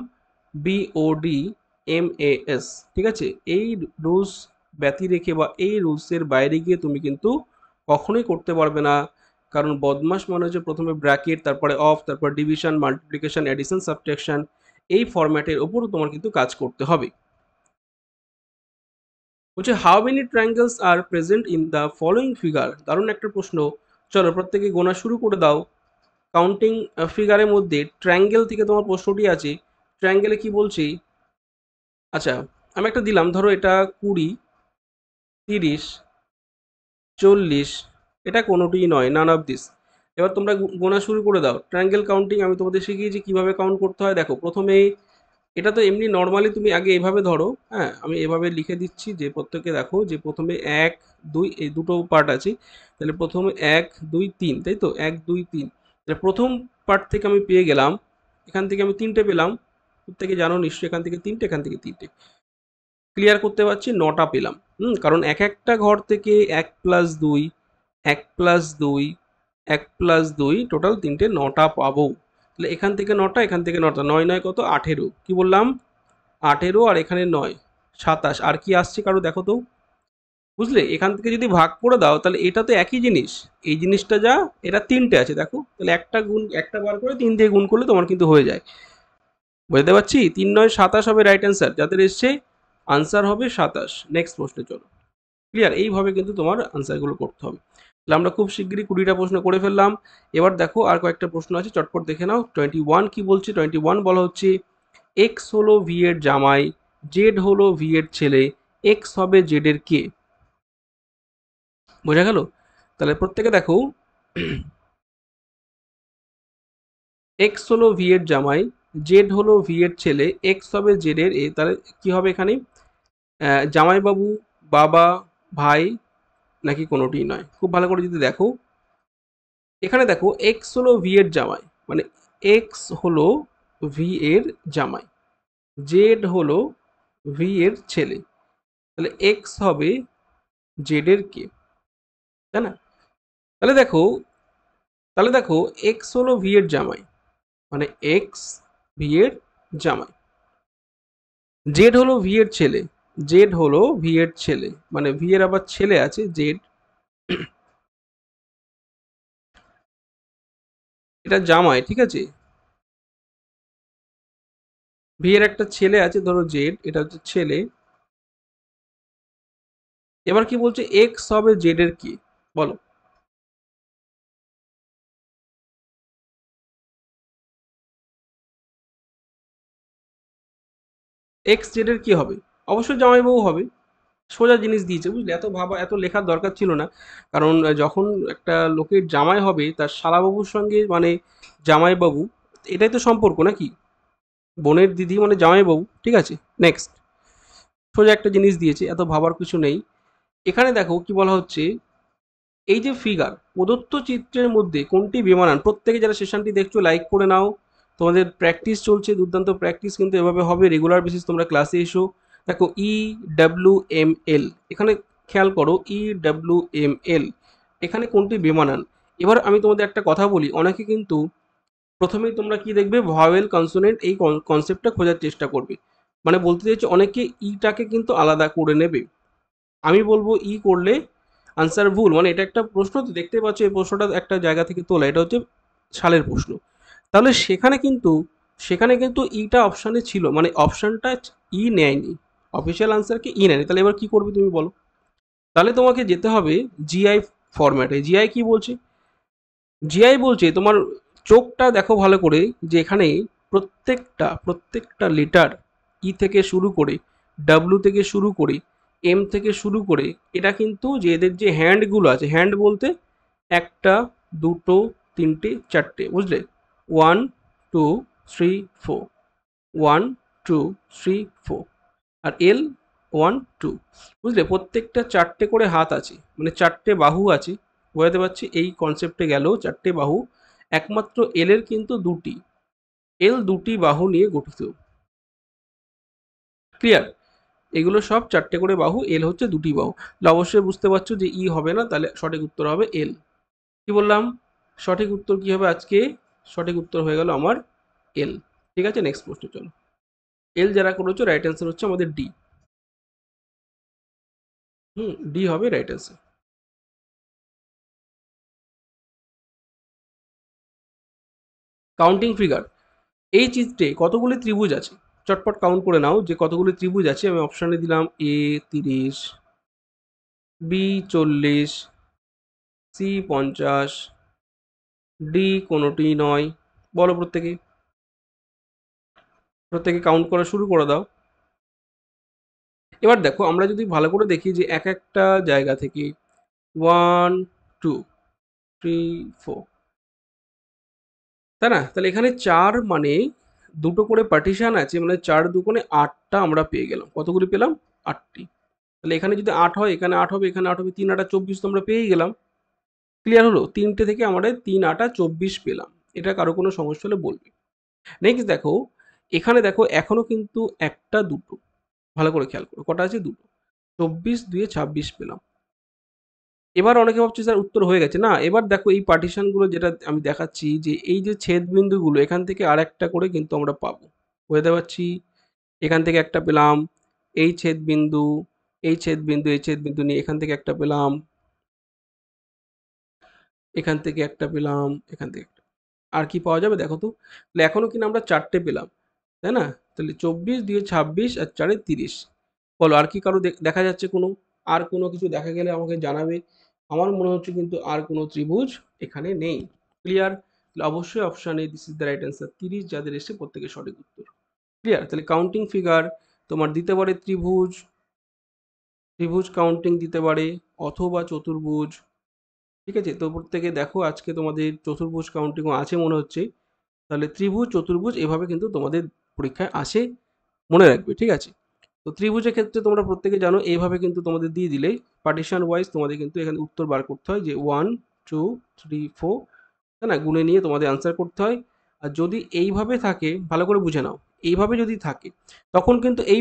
বিওডি এমএএস, ঠিক আছে? এই রুলস ব্যতি রেখে বা এই রুলসের বাইরে গিয়ে তুমি কিন্তু কখনোই করতে পারবে না। কারণ বদমাস মানে হচ্ছে প্রথমে ব্র্যাকেট, তারপরে অফ, তারপর ডিভিশন, মাল্টিপ্লিকেশন, এডিশন, সাবট্রাকশন, এই ফরম্যাটের ওপরও তোমার কিন্তু কাজ করতে হবে। বলছে how many triangles are present in the following figure. দারুণ একটা প্রশ্ন। চলো প্রত্যেকে গোনা শুরু করে দাও। কাউন্টিং ফিগারের মধ্যে ট্রায়াঙ্গেল থেকে তোমার প্রশ্নটি আছে। ট্রায়াঙ্গেলে কি বলছি, আচ্ছা, আমি একটা দিলাম, ধরো এটা 20, 30, 40, এটা কোনোটিই নয়, নান অফ দিস। এবার তোমরা গোনা শুরু করে দাও। ট্রায়াঙ্গেল কাউন্টিং আমি তোমাদের শিখিয়েছি কিভাবে কাউন্ট করতে হয়। দেখো প্রথমে, এটা তো এমনি নর্মালি তুমি আগে এভাবে ধরো, হ্যাঁ, আমি এভাবে লিখে দিচ্ছি, যে প্রত্যেকে দেখো, যে প্রথমে 1 2, এই দুটো পার্ট আছে। তাহলে প্রথমে 1 2 3, তাই তো, 1 2 3। তাহলে প্রথম পার্ট থেকে আমি পেয়ে গেলাম, এখান থেকে আমি 3টে পেলাম। প্রত্যেকে জানো নিশ্চয়ই, এখান থেকে 3টে, এখান থেকে 3টে। ক্লিয়ার করতে পারছি, 9টা পেলাম। কারণ এক একটা ঘর থেকে 1+2, 1+2, 1+2 টোটাল 9টা পাবো। তাহলে এখান থেকে 9টা, এখান থেকে 9টা, 9 9 কত, 18। কি বললাম, 18 আর এখানে 9, 27। আর কি আসছে কারো দেখো তো, বুঝলে? এখান থেকে যদি ভাগ করে দাও তাহলে এটা তো একই জিনিস, এই জিনিসটা যা, এটা 3টে আছে দেখো, তাহলে একটা বার করে 3 দিয়ে গুণ করলে তোমার কিন্তু হয়ে যায়। বুঝতে পারছি? 3 9 27 হবে রাইট অ্যান্সার, যাদের এসছে আনসার হবে 27। নেক্সট প্রশ্নে চলো। ক্লিয়ার? এইভাবে কিন্তু তোমার আনসারগুলো করতে হবে। তাহলে আমরা খুব শিগগিরই 20টা প্রশ্ন করে ফেললাম। এবার দেখো আর কয়েকটা প্রশ্ন আছে, চটপট দেখে নাও। 21 কি বলছে? 21 বলা হচ্ছে এক্স হলো ভি এর জামাই, জেড হলো ভি এর ছেলে, এক্স হবে জেড এর কে? বোঝা গেল? তাহলে প্রত্যেকে দেখো, এক্স হলো ভি এর জামাই, জেড হলো ভি এর ছেলে, এক্স হবে জেড এর এ। তাহলে কি হবে এখানে? জামাইবাবু, বাবা, ভাই, নাকি কোনোটিই নয়? খুব ভালো করে যদি দেখো, এখানে দেখো এক্স হলো ভি এর জামাই, মানে এক্স হলো ভি এর জামাই, জেড হলো ভি এর ছেলে, তাহলে এক্স হবে জেড এর কে? তাই না? তাহলে দেখো, এক্স হলো ভি এর জামাই, মানে এক্স ভি এর জামাই, জেড হলো ভি এর ছেলে, জেড হলো ভি এর ছেলে, মানে ভি এর আবার ছেলে আছে জেড, এটা জামাই, ঠিক আছে? ভি এর একটা ছেলে আছে ধরো জেড, এটা হচ্ছে ছেলে। এবার কি বলছে, এক্স হবে জেড এর কি? বলো। এক্স জেড এর কি হবে? অবশ্যই জামাইবাবু হবে। সোজা জিনিস দিয়েছে, বুঝলে? এত ভাবা, এত লেখার দরকার ছিল না। কারণ যখন একটা লোকের জামাই হবে তার শালাবাবুর সঙ্গে, মানে জামাইবাবু, এটাই তো সম্পর্ক নাকি? বোনের দিদি মানে জামাইবাবু, ঠিক আছে? নেক্সট, সোজা একটা জিনিস দিয়েছে, এত ভাবার কিছু নেই। এখানে দেখো কি বলা হচ্ছে, এই যে ফিগার প্রদত্ত চিত্রের মধ্যে কোনটি বেমানান? প্রত্যেকে যারা সেশনটি দেখছো লাইক করে নাও। তোমাদের প্র্যাকটিস চলছে, দুর্দান্ত প্র্যাকটিস কিন্তু এভাবে হবে, রেগুলার বেসিস তোমরা ক্লাসে এসো। দেখো EWML, এখানে খেয়াল করো EWML, এখানে কোনটি বেমানান? এবার আমি তোমাদের একটা কথা বলি, অনেকে কিন্তু প্রথমেই তোমরা কি দেখবে, ভাওয়েল কনসোনেন্ট এই কনসেপ্টটা খোঁজার চেষ্টা করবে। মানে বলতে চাইছি অনেকে ইটাকে কিন্তু আলাদা করে নেবে। আমি বলবো ই করলে আনসার ভুল, মানে এটা একটা প্রশ্ন তো দেখতে পাচ্ছ, এই প্রশ্নটা একটা জায়গা থেকে তোলা, এটা হচ্ছে সালের প্রশ্ন। তাহলে সেখানে কিন্তু ইটা অপশানে ছিল, মানে অপশানটা ই নেয়নি, অফিসিয়াল আনসারকে ই নেয়নি। তাহলে এবার কি করবে তুমি বলো? তাহলে তোমাকে যেতে হবে জিআই ফরম্যাটে। জিআই কি বলছে? জিআই বলছে তোমার চোখটা দেখো ভালো করে, যে এখানে প্রত্যেকটা লেটার, ই থেকে শুরু করে, ডাব্লু থেকে শুরু করে, এম থেকে শুরু করে, এটা কিন্তু যে এদের যে হ্যান্ডগুলো আছে, হ্যান্ড বলতে একটা, দুটো, তিনটে, চারটে, বুঝলে? 1 2 3 4, 1 2 3 4, আর এল 1 2, বুঝলে? প্রত্যেকটা চারটে করে হাত আছে, মানে চারটে বাহু আছে। বোঝাতে পারছি? এই কনসেপ্টে গেল চারটে বাহু। একমাত্র এল এর কিন্তু দুটি, এল দুটি বাহু নিয়ে গঠিত। ক্লিয়ার? এগুলো সব চারটে করে বাহু, এল হচ্ছে দুটি বাহু। তাহলে অবশ্যই বুঝতে পারছো যে ই হবে না, তাহলে সঠিক উত্তর হবে এল। কি বললাম? সঠিক উত্তর কি হবে আজকে? সঠিক উত্তর হয়ে গেল আমার এল। ঠিক আছে, নেক্সট প্রশ্ন চলো। এল যারা করেছো রাইট অ্যান্সার হচ্ছে আমাদের ডি। ডি হবে রাইট অ্যান্সার। কাউন্টিং ফিগার, এই চিত্রে কতগুলি ত্রিভুজ আছে? চটপট কাউন্ট করে নাও যে কতগুলি ত্রিভুজ আছে। আমি অপশানে দিলাম এ 30, বি 40, সি 50, ডি কোনোটি নয়। বলো প্রত্যেকে, কাউন্ট করা শুরু করে দাও। এবার দেখো আমরা যদি ভালো করে দেখি যে এক একটা জায়গা থেকে 1 2 3 4, তাই না? তাহলে এখানে 4 মানে দুটো করে পার্টিশন আছে, মানে 4 দুগুণে 8টা আমরা পেয়ে গেলাম। কতগুলি পেলাম? 8টি। তাহলে এখানে যদি 8 হয়, এখানে 8 হবে, এখানে 8 হবে, 3 8 24 তো আমরা পেয়েই গেলাম। ক্লিয়ার হলো? 3টে থেকে আমাদের 3 8 24 পেলাম। এটা কারো কোনো সমস্যা হলে বলবে। নেক্সট দেখো, এখানে দেখো এখনো কিন্তু একটা দুটো, ভালো করে খেয়াল করো, কটা আছে? দুটো। 24 2 26 পেলাম। এবার অনেকে ভাবছে স্যার উত্তর হয়ে গেছে। না, এবার দেখো এই পার্টিশনগুলো যেটা আমি দেখাচ্ছি, যে এই যে ছেদ বিন্দুগুলো, এখান থেকে আরেকটা করে কিন্তু আমরা পাবো। বুঝতে পারছি? এখান থেকে একটা পেলাম, এই ছেদ বিন্দু, এই ছেদ বিন্দু, এই ছেদ বিন্দু নিয়ে এখান থেকে একটা পেলাম, এখান থেকে একটা পেলাম, এখান থেকে একটা। আর কি পাওয়া যাবে দেখো তো? তাহলে এখনো কিনা আমরা 4টে পেলাম, তাই না? তাহলে 24 2 26 আর 4 30। বলো আর কি কারো দেখা যাচ্ছে কোনো? আর কোনো কিছু দেখা গেলে আমাকে জানাবে। আমার মনে হচ্ছে কিন্তু আর কোনো ত্রিভুজ এখানে নেই। ক্লিয়ার? তাহলে অবশ্যই option A this is the right answer. 30 যাদের এসে প্রত্যেকের সঠিক উত্তর। ক্লিয়ার? তাহলে কাউন্টিং ফিগার তোমার দিতে পারে ত্রিভুজ, ত্রিভুজ কাউন্টিং দিতে পারে, অথবা চতুর্ভুজ। ঠিক আছে? তো প্রত্যেকে দেখো আজকে তোমাদের চতুর্ভুজ কাউন্টিংও আছে মনে হচ্ছে। তাহলে ত্রিভুজ, চতুর্ভুজ এভাবে কিন্তু তোমাদের পরীক্ষায় আসে, মনে রাখবে। ঠিক আছে? তো ত্রিভুজের ক্ষেত্রে তোমরা প্রত্যেকে জানো এইভাবে কিন্তু তোমাদের দিয়ে দিলে পার্টিশন ওয়াইজ তোমাদের কিন্তু এখানে উত্তর বার করতে হয়, যে 1 2 3 4, তাই না? গুনে নিয়ে তোমাদের আনসার করতে হয়। আর যদি এইভাবে থাকে, ভালো করে বুঝে নাও, এইভাবে যদি থাকে তখন কিন্তু এই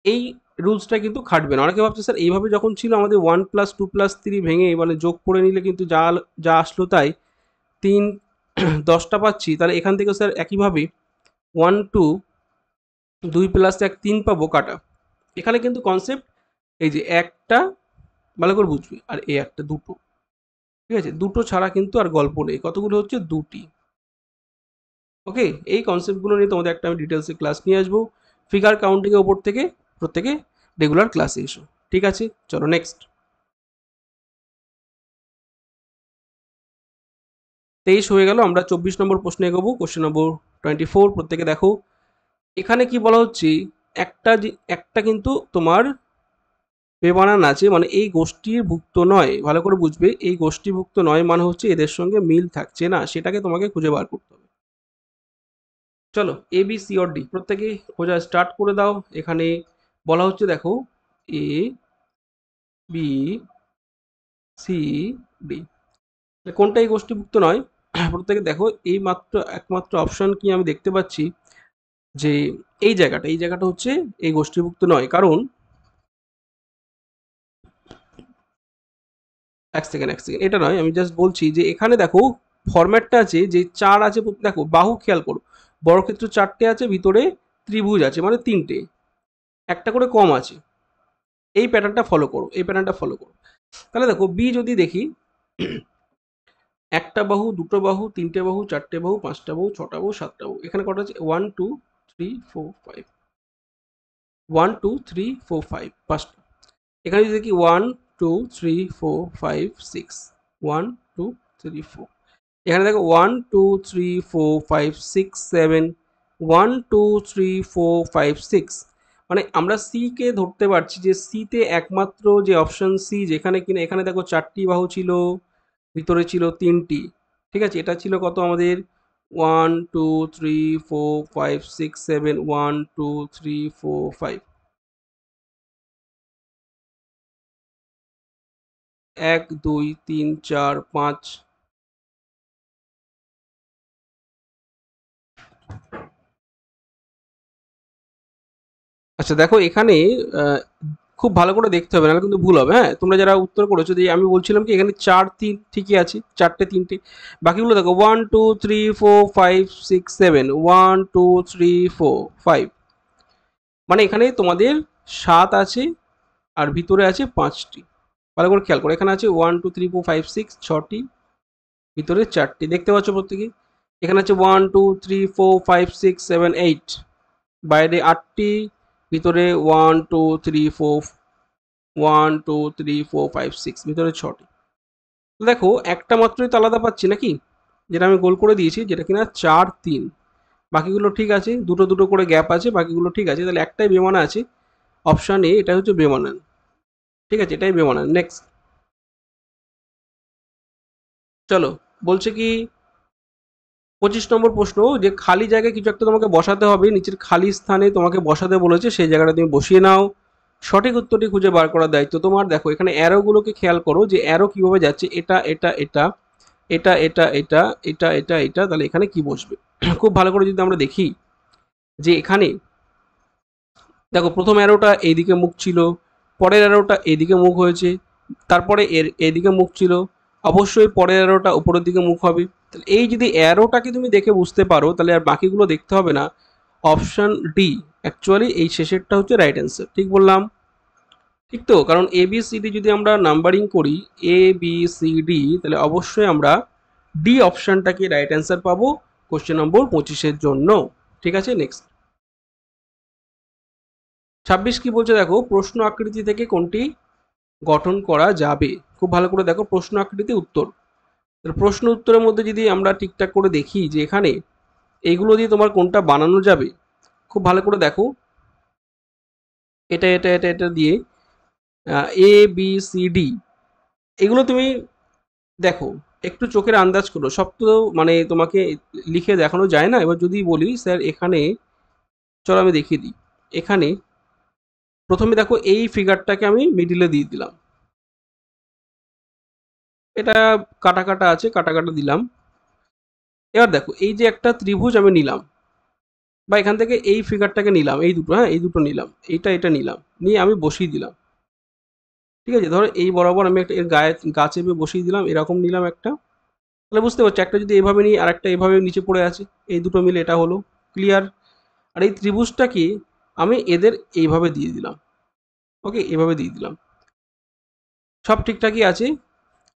এই রুলসটা কিন্তু খাটবে না। অনেকে ভাবছে স্যার এইভাবে যখন ছিল আমাদের 1 + 2 + 3 ভেঙে মানে যোগ করে নিলে কিন্তু যা যা আসলো তাই, 3 10টা পাচ্ছি, তাহলে এখান থেকে স্যার একইভাবে 1 2 2 + 1 3 পাবো কাটা। এখানে কিন্তু কনসেপ্ট এই যে একটা, ভালো করে বুঝবি, আর এই একটা, দুটো। ঠিক আছে? দুটো ছাড়া কিন্তু আর গল্প নেই। কতগুলো হচ্ছে? দুটি। ওকে, এই কনসেপ্টগুলো নিয়ে তোমাদের একটা আমি ডিটেলসে ক্লাস নিয়ে আসবো। ফিগার কাউন্টিং এর ওপর থেকে প্রত্যেকে রেগুলার ক্লাসে এসো। ঠিক আছে? চলো নেক্সট। 23 হয়ে গেল, আমরা 24 নম্বর প্রশ্নে এগোবো। কোশ্চেন নম্বর 24, প্রত্যেকে দেখো এখানে কি বলা হচ্ছে, একটা কিন্তু তোমার বেমানান আছে, মানে এই গোষ্ঠীর ভুক্ত নয়। ভালো করে বুঝবে, এই গোষ্ঠীভুক্ত নয় মানে হচ্ছে এদের সঙ্গে মিল থাকছে না, সেটাকে তোমাকে খুঁজে বার করতে হবে। চলো A B C or D প্রত্যেকে খোঁজা স্টার্ট করে দাও। এখানে বলা হচ্ছে দেখো এ বি সি ডি, কোনটা এই গোষ্ঠীভুক্ত নয়? প্রত্যেকে দেখো এই মাত্র একমাত্র অপশন কি আমি দেখতে পাচ্ছি, যে এই জায়গাটা হচ্ছে এই গোষ্ঠীভুক্ত নয়। কারণ এক সেকেন্ড, এটা নয়, আমি জাস্ট বলছি যে এখানে দেখো ফরম্যাটটা আছে যে 4 আছে। দেখো বাহু খেয়াল করো, বর্গক্ষেত্র 4টে আছে, ভিতরে ত্রিভুজ আছে মানে 3টে, একটা করে কম আছে। এই প্যাটার্নটা ফলো করো, এই প্যাটার্নটা ফলো করো। তাহলে দেখো বি যদি দেখি, একটা বাহু, দুটো বাহু, তিনটে বাহু, চারটে বাহু, পাঁচটা বাহু, ছটা বাহু, সাতটা বাহু। এখানে কটা আছে? 1 2 3 4 5, 1 2 3 4 5, পাঁচটা। এখানে যদি দেখি 1 2 3 4 5 6, 1 2 3 4। এখানে দেখো 1 2 3 4 5 6 7, 1 2 3 4 5 6। মানে আমরা সি কে ধরতে পারছি যে সিতে একমাত্র যে অপশন সি, যেখানে কিনা এখানে দেখো 4টি বাহু ছিল, ভিতরে ছিল 3টি। ঠিক আছে? এটা ছিল কত আমাদের? 1 2 3 4 5 6 7, 1 2 3 4 5, 1 2 3 4 5। আচ্ছা দেখো এখানে আহ, খুব ভালো করে দেখতে হবে, নাহলে কিন্তু ভুল হবে। হ্যাঁ, তোমরা যারা উত্তর করেছো, যে আমি বলছিলাম কি এখানে 4 3 ঠিকই আছে, 4টে 3টে, বাকিগুলো দেখো 1 2 3 4 5 6 7, 1 2 3 4 5। মানে এখানে তোমাদের 7 আছে, আর ভিতরে আছে 5টি। ভালো করে খেয়াল করো, এখানে আছে 1 2 3 4 5 6, 6টি, ভিতরে 4টি। দেখতে পাচ্ছ প্রত্যেকে? এখানে আছে 1 2 3 4 5 6 7 8, বাইরে 8টি, ভিতরে 1 2 3 4, 1 2 3 4 5 6, ভিতরে 6টি। দেখো একটা মাত্রই তো আলাদা পাচ্ছি নাকি, যেটা আমি গোল করে দিয়েছি, যেটা কিনা 4 3। বাকিগুলো ঠিক আছে, দুটো দুটো করে গ্যাপ আছে, বাকিগুলো ঠিক আছে। তাহলে একটাই বেমানা আছে, অপশান এ, এটা হচ্ছে বেমানান। ঠিক আছে? এটাই বেমানান। নেক্সট। চলো, বলছে কি 25 নম্বর প্রশ্ন, যে খালি জায়গায় কিছু একটা তোমাকে বসাতে হবে, নিচের খালি স্থানে তোমাকে বসাতে বলেছে, সেই জায়গাটা তুমি বসিয়ে নাও। সঠিক উত্তরটি খুঁজে বার করার দায়িত্ব তোমার। দেখো এখানে অ্যারোগুলোকে খেয়াল করো, যে অ্যারো কিভাবে যাচ্ছে, এটা এটা এটা, এটা এটা এটা, এটা এটা এটা, তাহলে এখানে কি বসবে? খুব ভালো করে যদি আমরা দেখি, যে এখানে দেখো প্রথম অ্যারোটা এইদিকে মুখ ছিল, পরের অ্যারোটা এইদিকে মুখ হয়েছে, তারপরে এইদিকে মুখ ছিল, অবশ্যই পরের অ্যারোটা উপরের দিকে মুখ হবে। তাহলে এই যদি অ্যারোটাকে তুমি দেখে বুঝতে পারো তাহলে আর বাকিগুলো দেখতে হবে না। অপশান ডি অ্যাকচুয়ালি এই শেষেরটা হচ্ছে রাইট অ্যান্সার। ঠিক বললাম? ঠিক তো? কারণ এ বি সি ডি যদি আমরা নাম্বারিং করি এ বি সি ডি, তাহলে অবশ্যই আমরা ডি অপশানটাকে রাইট অ্যান্সার পাবো কোশ্চেন নম্বর 25-এর জন্য। ঠিক আছে, নেক্সট 26 কি বলছে দেখো, প্রশ্ন আকৃতি থেকে কোনটি গঠন করা যাবে। খুব ভালো করে দেখো, প্রশ্ন আকৃতি উত্তর। প্রশ্ন উত্তরের মধ্যে যদি আমরা ঠিকঠাক করে দেখি যে এখানে এইগুলো দিয়ে তোমার কোনটা বানানো যাবে, খুব ভালো করে দেখো, এটা এটা এটা এটা দিয়ে এ বি সি ডি এগুলো তুমি দেখো, একটু চোখের আন্দাজ করো, সব তো মানে তোমাকে লিখে দেখানো যায় না। এবার যদি বলি স্যার এখানে, চলো আমি দেখিয়ে দিই। এখানে প্রথমে দেখো এই ফিগারটাকে আমি মিডিলে দিয়ে দিলাম, এটা কাটা কাটা আছে, কাটা কাটা দিলাম। এবার দেখো এই যে একটা ত্রিভুজ আমি নিলাম, বা এখান থেকে এই ফিগারটাকে নিলাম, এই দুটো, হ্যাঁ এই দুটো নিলাম, এইটা এটা নিলাম, নিয়ে আমি বসিয়ে দিলাম। ঠিক আছে, ধরো এই বরাবর আমি একটা এর গায়ে গা চেপে বসিয়ে দিলাম, এরকম নিলাম একটা। তাহলে বুঝতে পারছো একটা যদি এভাবে নিই আর একটা এভাবে নিচে পড়ে আছে, এই দুটো মিলে এটা হলো। ক্লিয়ার? আর এই ত্রিভুজটাকে আমি এদের এইভাবে দিয়ে দিলাম। ওকে, এইভাবে দিয়ে দিলাম, সব ঠিকঠাকই আছে।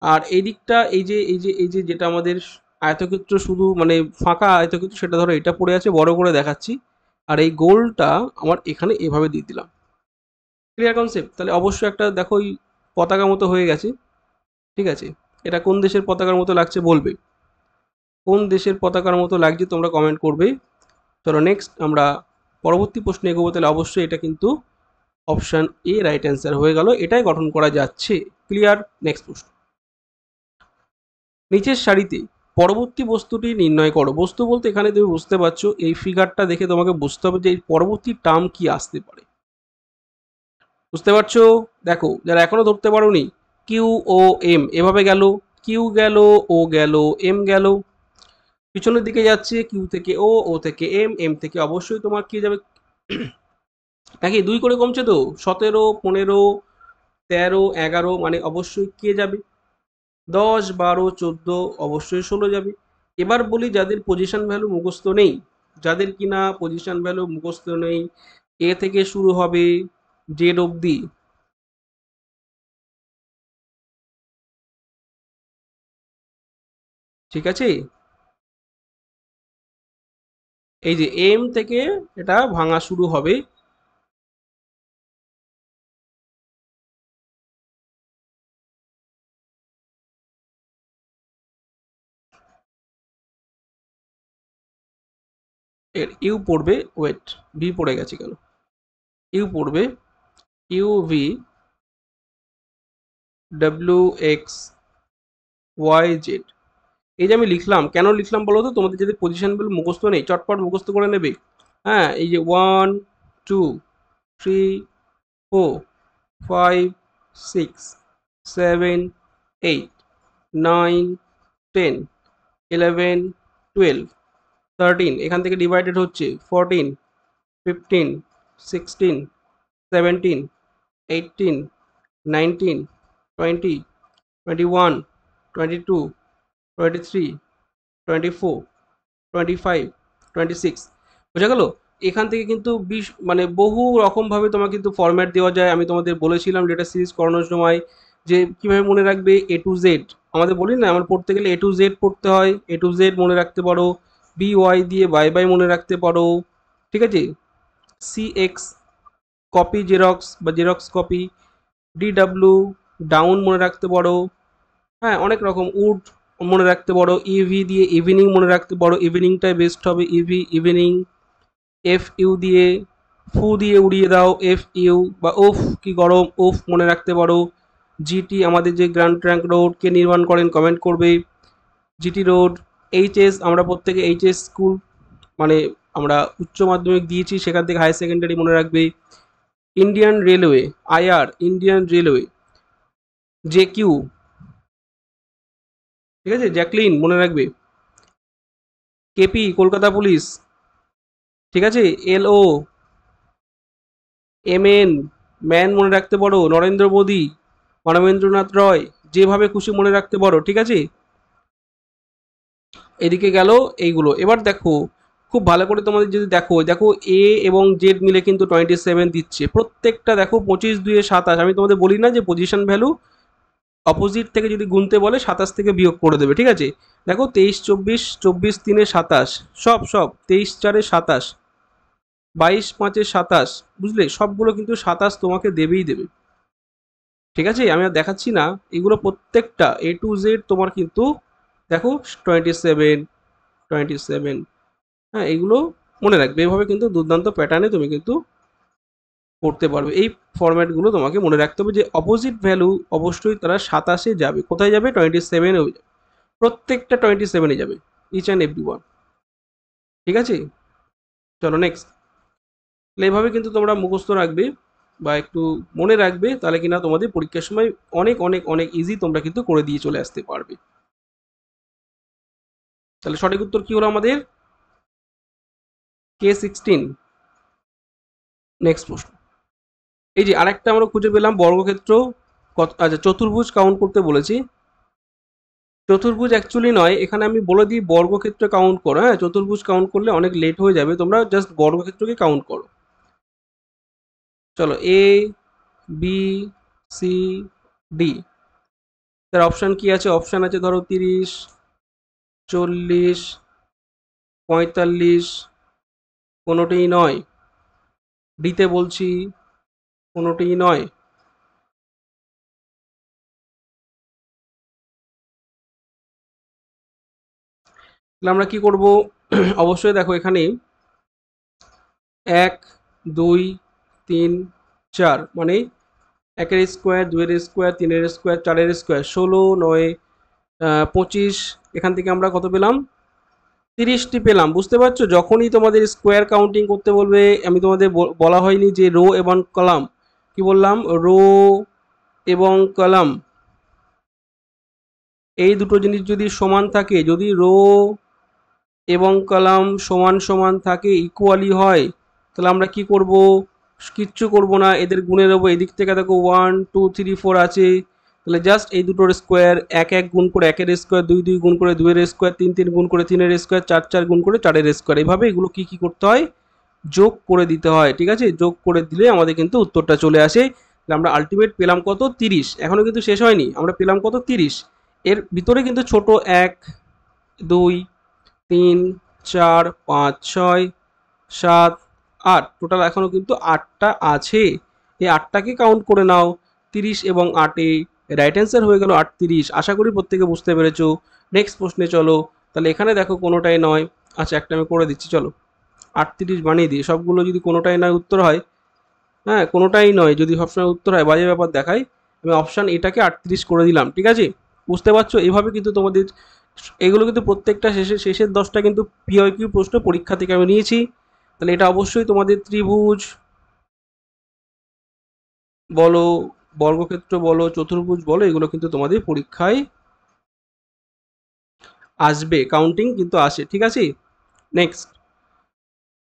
আর এই দিকটা এই যে যেটা আমাদের আয়তক্ষেত্র, শুধু মানে ফাঁকা আয়তক্ষেত্র, সেটা ধরো এটা পড়ে আছে, বড় করে দেখাচ্ছি। আর এই গোলটা আমার এখানে এভাবে দিয়ে দিলাম। Clear concept? তাহলে অবশ্যই একটা দেখো ওই পতাকা মতো হয়ে গেছে। ঠিক আছে, এটা কোন দেশের পতাকার মতো লাগছে বলবে, কোন দেশের পতাকার মতো লাগছে তোমরা কমেন্ট করবে। চলো নেক্সট আমরা পরবর্তী প্রশ্নে এগোবো। তাহলে অবশ্যই এটা কিন্তু অপশান এ রাইট অ্যান্সার হয়ে গেল, এটাই গঠন করা যাচ্ছে। ক্লিয়ার? নেক্সট প্রশ্ন, নিচের সারিতে পরবর্তী বস্তুটি নির্ণয় করো। বস্তু বলতে এখানে তুমি বুঝতে পারছো, এই ফিগারটা দেখে তোমাকে বুঝতে হবে যে এই পরবর্তী টার্ম কি আসতে পারে। বুঝতে পারছো? দেখো যারা এখনো ধরতে পারোনি, কিউ ও এম এভাবে গেল, কিউ গেল, ও গেল, এম গেল, পিছনের দিকে যাচ্ছে, কিউ থেকে ও, ও থেকে এম, এম থেকে অবশ্যই তোমার কি যাবে, নাকি 2 করে কমছে তো, 17, 15, 13, 11, মানে অবশ্যই কে যাবে, 10, 12, 14, অবশ্যই 16 যাবে। এবার বলি যাদের পজিশন ভ্যালু মুখস্থ নেই, যাদের কিনা পজিশন ভ্যালু মুখস্থ নেই, এ থেকে শুরু হবে জেড অবধি। ঠিক আছে, এই যে এম থেকে এটা ভাঙা শুরু হবে। এর ইউ পড়বে, ওয়েট, ভি পড়ে গেছে কেন, ইউ পড়বে, U V W X Y Z. এই যে আমি লিখলাম, কেন লিখলাম বলো তো, তোমাদের যদি পজিশন ভ্যালু মুখস্থ নেই চটপট মুখস্থ করে নেবে। হ্যাঁ, এই যে 1, 2, 3, 4, 5, 6, 7, 8, 9, 10, 11, 12, 13, এখান থেকে ডিভাইডেড হচ্ছে 14, 15, 16, 17, 18, 19, 20, 21, 22, 23, 24, 25, 26। বোঝা গেল? এখান থেকে কিন্তু মানে বহু রকমভাবে তোমার কিন্তু ফরম্যাট দেওয়া যায়। আমি তোমাদের বলেছিলাম ডেটা সিরিজ করানোর সময় যে কীভাবে মনে রাখবে এ টু জেড। আমাদের বলি না, আমার পড়তে গেলে এ টু জেড পড়তে হয়, এ টু জেড মনে রাখতে পারো, বি ওয়াই দিয়ে বাই বাই মনে রাখতে পারো। ঠিক আছে, সি এক্স কপি জেরক্স বা xerox copy, D W down মনে রাখতে পারো। হ্যাঁ, অনেক রকম উড মনে রাখতে পারো, ইভি দিয়ে ইভিনিং মনে রাখতে পারো, ইভিনিংটাই বেস্ট হবে, ইভি ইভিনিং। এফ ইউ দিয়ে ফু দিয়ে উড়িয়ে দাও, এফ ইউ, বা ওফ কি গরম, ওফ মনে রাখতে পারো। জিটি আমাদের যে গ্র্যান্ড ট্র্যাঙ্ক রোড কে নির্মাণ করেন কমেন্ট করবে, জিটি রোড। এইচএস আমরা প্রত্যেকে এইচএস স্কুল মানে আমরা উচ্চ মাধ্যমিক দিয়েছি, সেখান থেকে হায়ার সেকেন্ডারি মনে রাখবে। Indian railway, IR Indian railway, J Q, ঠিক আছে, জ্যাকলিন মনে রাখবে। কেপি কলকাতা পুলিশ, ঠিক আছে, এলও MN, ম্যান মনে রাখতে পারো, নরেন্দ্র মোদী, মানবেন্দ্রনাথ রয়, যেভাবে খুশি মনে রাখতে পারো, ঠিক আছে। এদিকে গেল এইগুলো। এবার দেখো খুব ভালো করে তোমাদের যদি দেখো, দেখো এ এবং জেড মিলে কিন্তু 27 দিচ্ছে প্রত্যেকটা। দেখো 25 2 27, আমি তোমাদের বলি না যে পজিশন ভ্যালু অপোজিট থেকে যদি গুনতে বলে 27 থেকে বিয়োগ করে দেবে, ঠিক আছে। দেখো 23 24, 24 3 27, সব সব 23 4 27, 22 5 27, বুঝলে, সবগুলো কিন্তু 27 তোমাকে দেবেই দেবে, ঠিক আছে। আমি আর দেখাচ্ছি না, এগুলো প্রত্যেকটা A to Z তোমার কিন্তু দেখো 27 27। হ্যাঁ, এইগুলো মনে রাখবে, এভাবে কিন্তু দুর্দান্ত প্যাটার্নে তুমি কিন্তু করতে পারবে। এই ফরম্যাটগুলো তোমাকে মনে রাখতে হবে যে অপোজিট ভ্যালু অবশ্যই তারা 27-এ যাবে। কোথায় যাবে? 27-এ যাবে, প্রত্যেকটা 27-এ যাবে, ইচ অ্যান্ড এভরি ওয়ান, ঠিক আছে। চলো নেক্সট। তাহলে এইভাবে কিন্তু তোমরা মুখস্থ রাখবে বা একটু মনে রাখবে, তাহলে কিনা তোমাদের পরীক্ষার সময় অনেক অনেক অনেক ইজি তোমরা কিন্তু করে দিয়ে চলে আসতে পারবে। তাহলে সঠিক উত্তর কি হলো আমাদের? K16। নেক্সট প্রশ্ন। এই যে আরেকটা আমরা খুঁজে পেলাম বর্গক্ষেত্র কত, আচ্ছা চতুর্ভুজ কাউন্ট করতে বলেছি। চতুর্ভুজ অ্যাকচুয়ালি নয়, এখানে আমি বলে দিই বর্গক্ষেত্র কাউন্ট করো। হ্যাঁ, চতুর্ভুজ কাউন্ট করলে অনেক লেট হয়ে যাবে, তোমরা জাস্ট বর্গক্ষেত্রকে কাউন্ট করো। চলো ABCD, তার অপশান কি আছে? অপশান আছে ধরো 30, 40, 45, কোনোটিই নয়। ডিতে বলছি কোনোটিই নয়। তাহলে আমরা কি করব? অবশ্যই দেখো এখানে 1 2 3 4 মানে 1-এর স্কোয়ার, 2-এর স্কোয়ার, 3-এর স্কোয়ার, 4-এর স্কোয়ার, 16 9 25, এখান থেকে আমরা কত পেলাম? 30টি পেলাম। বুঝতে পারছো, যখনই তোমাদের স্কোয়ার কাউন্টিং করতে বলবে, আমি তোমাদের বলা হয়নি যে রো এবং কলাম, কি বললাম? রো এবং কলাম এই দুটো জিনিস যদি সমান থাকে, যদি রো এবং কলাম সমান সমান থাকে, ইকুয়ালি হয়, তাহলে আমরা কি করব? কিচ্ছু করব না, এদের গুণে নেবো। এদিক থেকে দেখো 1 2 3 4 আছে, তাহলে জাস্ট এই দুটোর স্কোয়ার 1 1 গুণ করে 1-এর স্কোয়ার, 2 2 গুণ করে 2-এর স্কোয়ার, 3 3 গুণ করে 3-এর স্কোয়ার, 4 4 গুণ করে 4-এর স্কোয়ার, এভাবে এগুলো কি কি করতে হয়? যোগ করে দিতে হয়, ঠিক আছে। যোগ করে দিলে আমাদের কিন্তু উত্তরটা চলে আসে। আমরা আলটিমেট পেলাম কত? 30। এখনো কিন্তু শেষ হয়নি, আমরা পেলাম কত? 30। এর ভিতরে কিন্তু ছোট 1 2 3 4 5 6 7 8, টোটাল এখনো কিন্তু 8টা আছে। এই 8টাকে কাউন্ট করে নাও। 30 এবং 8-এ রাইট অ্যান্সার হয়ে গেল 38। আশা করি প্রত্যেকে বুঝতে পেরেছো। নেক্সট প্রশ্নে চলো। তাহলে এখানে দেখো কোনোটাই নয়। আচ্ছা, একটা আমি করে দিচ্ছি, চলো 38 বানিয়ে দিই। সবগুলো যদি কোনোটাই নয় উত্তর হয়, হ্যাঁ কোনোটাই নয় যদি সবসময় উত্তর হয়, বাজে ব্যাপার দেখায়। আমি অপশান এটাকে 38 করে দিলাম, ঠিক আছে। বুঝতে পারছো, এভাবে কিন্তু তোমাদের এগুলো কিন্তু প্রত্যেকটা শেষের 10টা কিন্তু PYQ প্রশ্ন পরীক্ষা থেকে আমি নিয়েছি। তাহলে এটা অবশ্যই তোমাদের ত্রিভুজ বলো, বর্গক্ষেত্র বলো, চতুর্ভুজ বলো, এগুলো কিন্তু তোমাদের পরীক্ষায় আসবে, কাউন্টিং কিন্তু আসে, ঠিক আছে। নেক্সট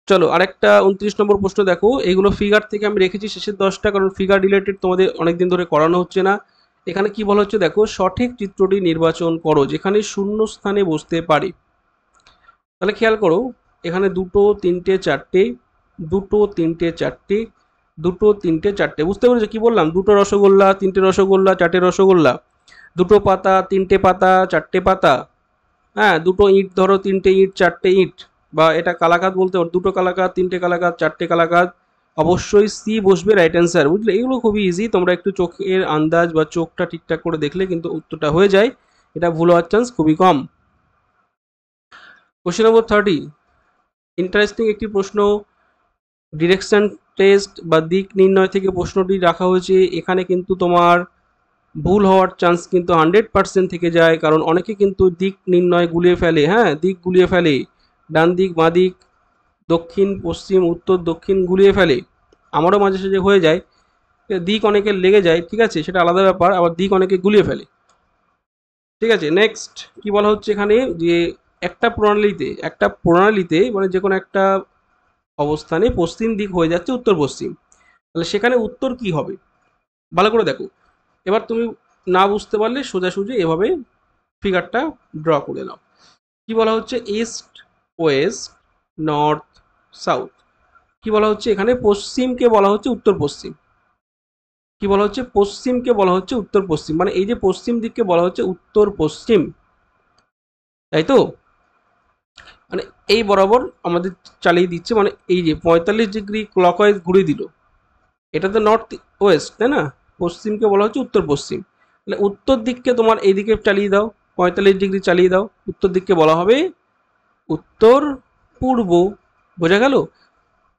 চলো আরেকটা 29 নম্বর প্রশ্ন দেখো। এগুলো ফিগার থেকে আমি রেখেছি শেষের 10টা, কারণ ফিগার রিলেটেড তোমাদের অনেকদিন ধরে করানো হচ্ছে না। এখানে কি বলা হচ্ছে দেখো, সঠিক চিত্রটি নির্বাচন করো যেখানে শূন্য স্থানে বসতে পারে। তাহলে খেয়াল করো, এখানে দুটো তিনটে চারটে, দুটো তিনটে চারটে, দুটো তিনটে চারটে, বুঝতে পেরেছো কি বললাম? দুটো রসগোল্লা, তিনটে রসগোল্লা, চারটে রসগোল্লা, দুটো পাতা, তিনটে পাতা, চারটে পাতা, হ্যাঁ দুটো ইট ধরো, তিনটে ইট, চারটে ইট, বা এটা কালাকাদ বলতে পারো, দুটো কালাকাদ, তিনটে কালাকাদ, চারটে কালাকাদ। অবশ্যই সি বসবে রাইট অ্যান্সার, বুঝলে। এগুলো খুবই ইজি, তোমরা একটু চোখের আন্দাজ বা চোখটা ঠিকঠাক করে দেখলে কিন্তু উত্তরটা হয়ে যায়, এটা ভুল হওয়ার চান্স খুবই কম। কোশ্চেন নম্বর 30, ইন্টারেস্টিং একটি প্রশ্ন। ডিরেকশন টেস্ট বা দিক নির্ণয় থেকে প্রশ্নটি রাখা হয়েছে। এখানে কিন্তু তোমার ভুল হওয়ার চান্স কিন্তু 100% থেকে যায়, কারণ অনেকে কিন্তু দিক নির্ণয় গুলিয়ে ফেলে। হ্যাঁ, দিক গুলিয়ে ফেলে, ডান দিক বাঁ দিক, দক্ষিণ পশ্চিম উত্তর দক্ষিণ গুলিয়ে ফেলে। আমারও মাঝে সাঝে হয়ে যায়, দিক অনেকের লেগে যায়, ঠিক আছে, সেটা আলাদা ব্যাপার, আবার দিক অনেকে গুলিয়ে ফেলে, ঠিক আছে। নেক্সট কি বলা হচ্ছে এখানে, যে একটা প্রণালীতে মানে যে কোনো একটা অবস্থানে পশ্চিম দিক হয়ে যাচ্ছে উত্তর পশ্চিম, তাহলে সেখানে উত্তর কি হবে ভালো করে দেখো। এবার তুমি না বুঝতে পারলে সোজাসুজি এভাবে ফিগারটা ড্র করে নাও। কি বলা হচ্ছে, ইস্ট, ওয়েস্ট, নর্থ, সাউথ। কি বলা হচ্ছে এখানে, পশ্চিমকে বলা হচ্ছে উত্তর পশ্চিম। কি বলা হচ্ছে, পশ্চিমকে বলা হচ্ছে উত্তর পশ্চিম, মানে এই যে পশ্চিম দিককে বলা হচ্ছে উত্তর পশ্চিম, তাই তো? মানে এই বরাবর আমাদের চালিয়ে দিচ্ছে, মানে এই যে 45 ডিগ্রি ক্লকওয়াইজ ঘুরিয়ে দিল, এটা তো নর্থ ওয়েস্ট, তাই না? পশ্চিমকে বলা হচ্ছে উত্তর পশ্চিম, তাহলে উত্তর দিককে তোমার এইদিকে চালিয়ে দাও, 45 ডিগ্রি চালিয়ে দাও, উত্তর দিককে বলা হবে উত্তর পূর্ব। বোঝা গেল?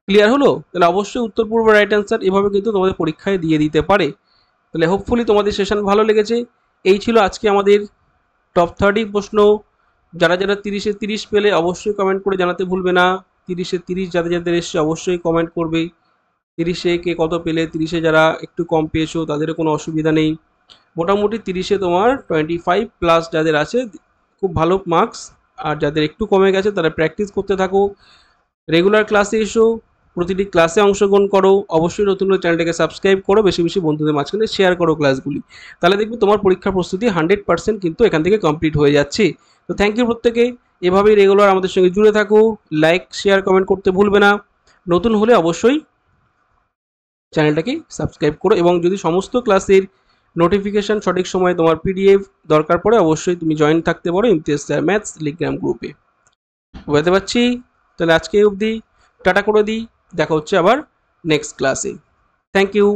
ক্লিয়ার হলো? তাহলে অবশ্যই উত্তর পূর্ব রাইট অ্যান্সার, এভাবে কিন্তু তোমাদের পরীক্ষায় দিয়ে দিতে পারে। তাহলে হোপফুলি তোমাদের সেশন ভালো লেগেছে। এই ছিল আজকে আমাদের টপ 30 প্রশ্ন। যারা যারা 30-এ 30 পেলে অবশ্যই কমেন্ট করে জানাতে ভুলবে না। 30-এ 30 যাদের যাদের এসছে অবশ্যই কমেন্ট করবে। 30-এ কে কত পেলে, 30-এ যারা একটু কম পেয়েছো তাদেরও কোনো অসুবিধা নেই। মোটামুটি 30-এ তোমার 25+ যাদের আছে খুব ভালো মার্কস। আর যাদের একটু কমে গেছে তারা প্র্যাকটিস করতে থাকো, রেগুলার ক্লাসে এসো, প্রতিটি ক্লাসে অংশগ্রহণ করো, অবশ্যই নতুন চ্যানেলটাকে সাবস্ক্রাইব করো, বেশি বেশি বন্ধুদের মাঝখানে শেয়ার করো ক্লাসগুলি। তাহলে দেখবে তোমার পরীক্ষার প্রস্তুতি 100% কিন্তু এখান থেকে কমপ্লিট হয়ে যাচ্ছে। তো থ্যাংক ইউ প্রত্যেকে, এভাবেই রেগুলার আমাদের সঙ্গে জুড়ে থাকো। লাইক, শেয়ার, কমেন্ট করতে ভুলবে না। নতুন হলে অবশ্যই চ্যানেলটাকে সাবস্ক্রাইব করো, এবং যদি সমস্ত ক্লাসের নোটিফিকেশান সঠিক সময়ে তোমার পিডিএফ দরকার পড়ে অবশ্যই তুমি জয়েন থাকতে পারো ইমতিয়াজ স্যার ম্যাথস টেলিগ্রাম গ্রুপে। বুঝতে পারছি? তাহলে আজকে অবধি টাটা করে দিই, দেখা হচ্ছে আবার নেক্সট ক্লাসে। Thank you.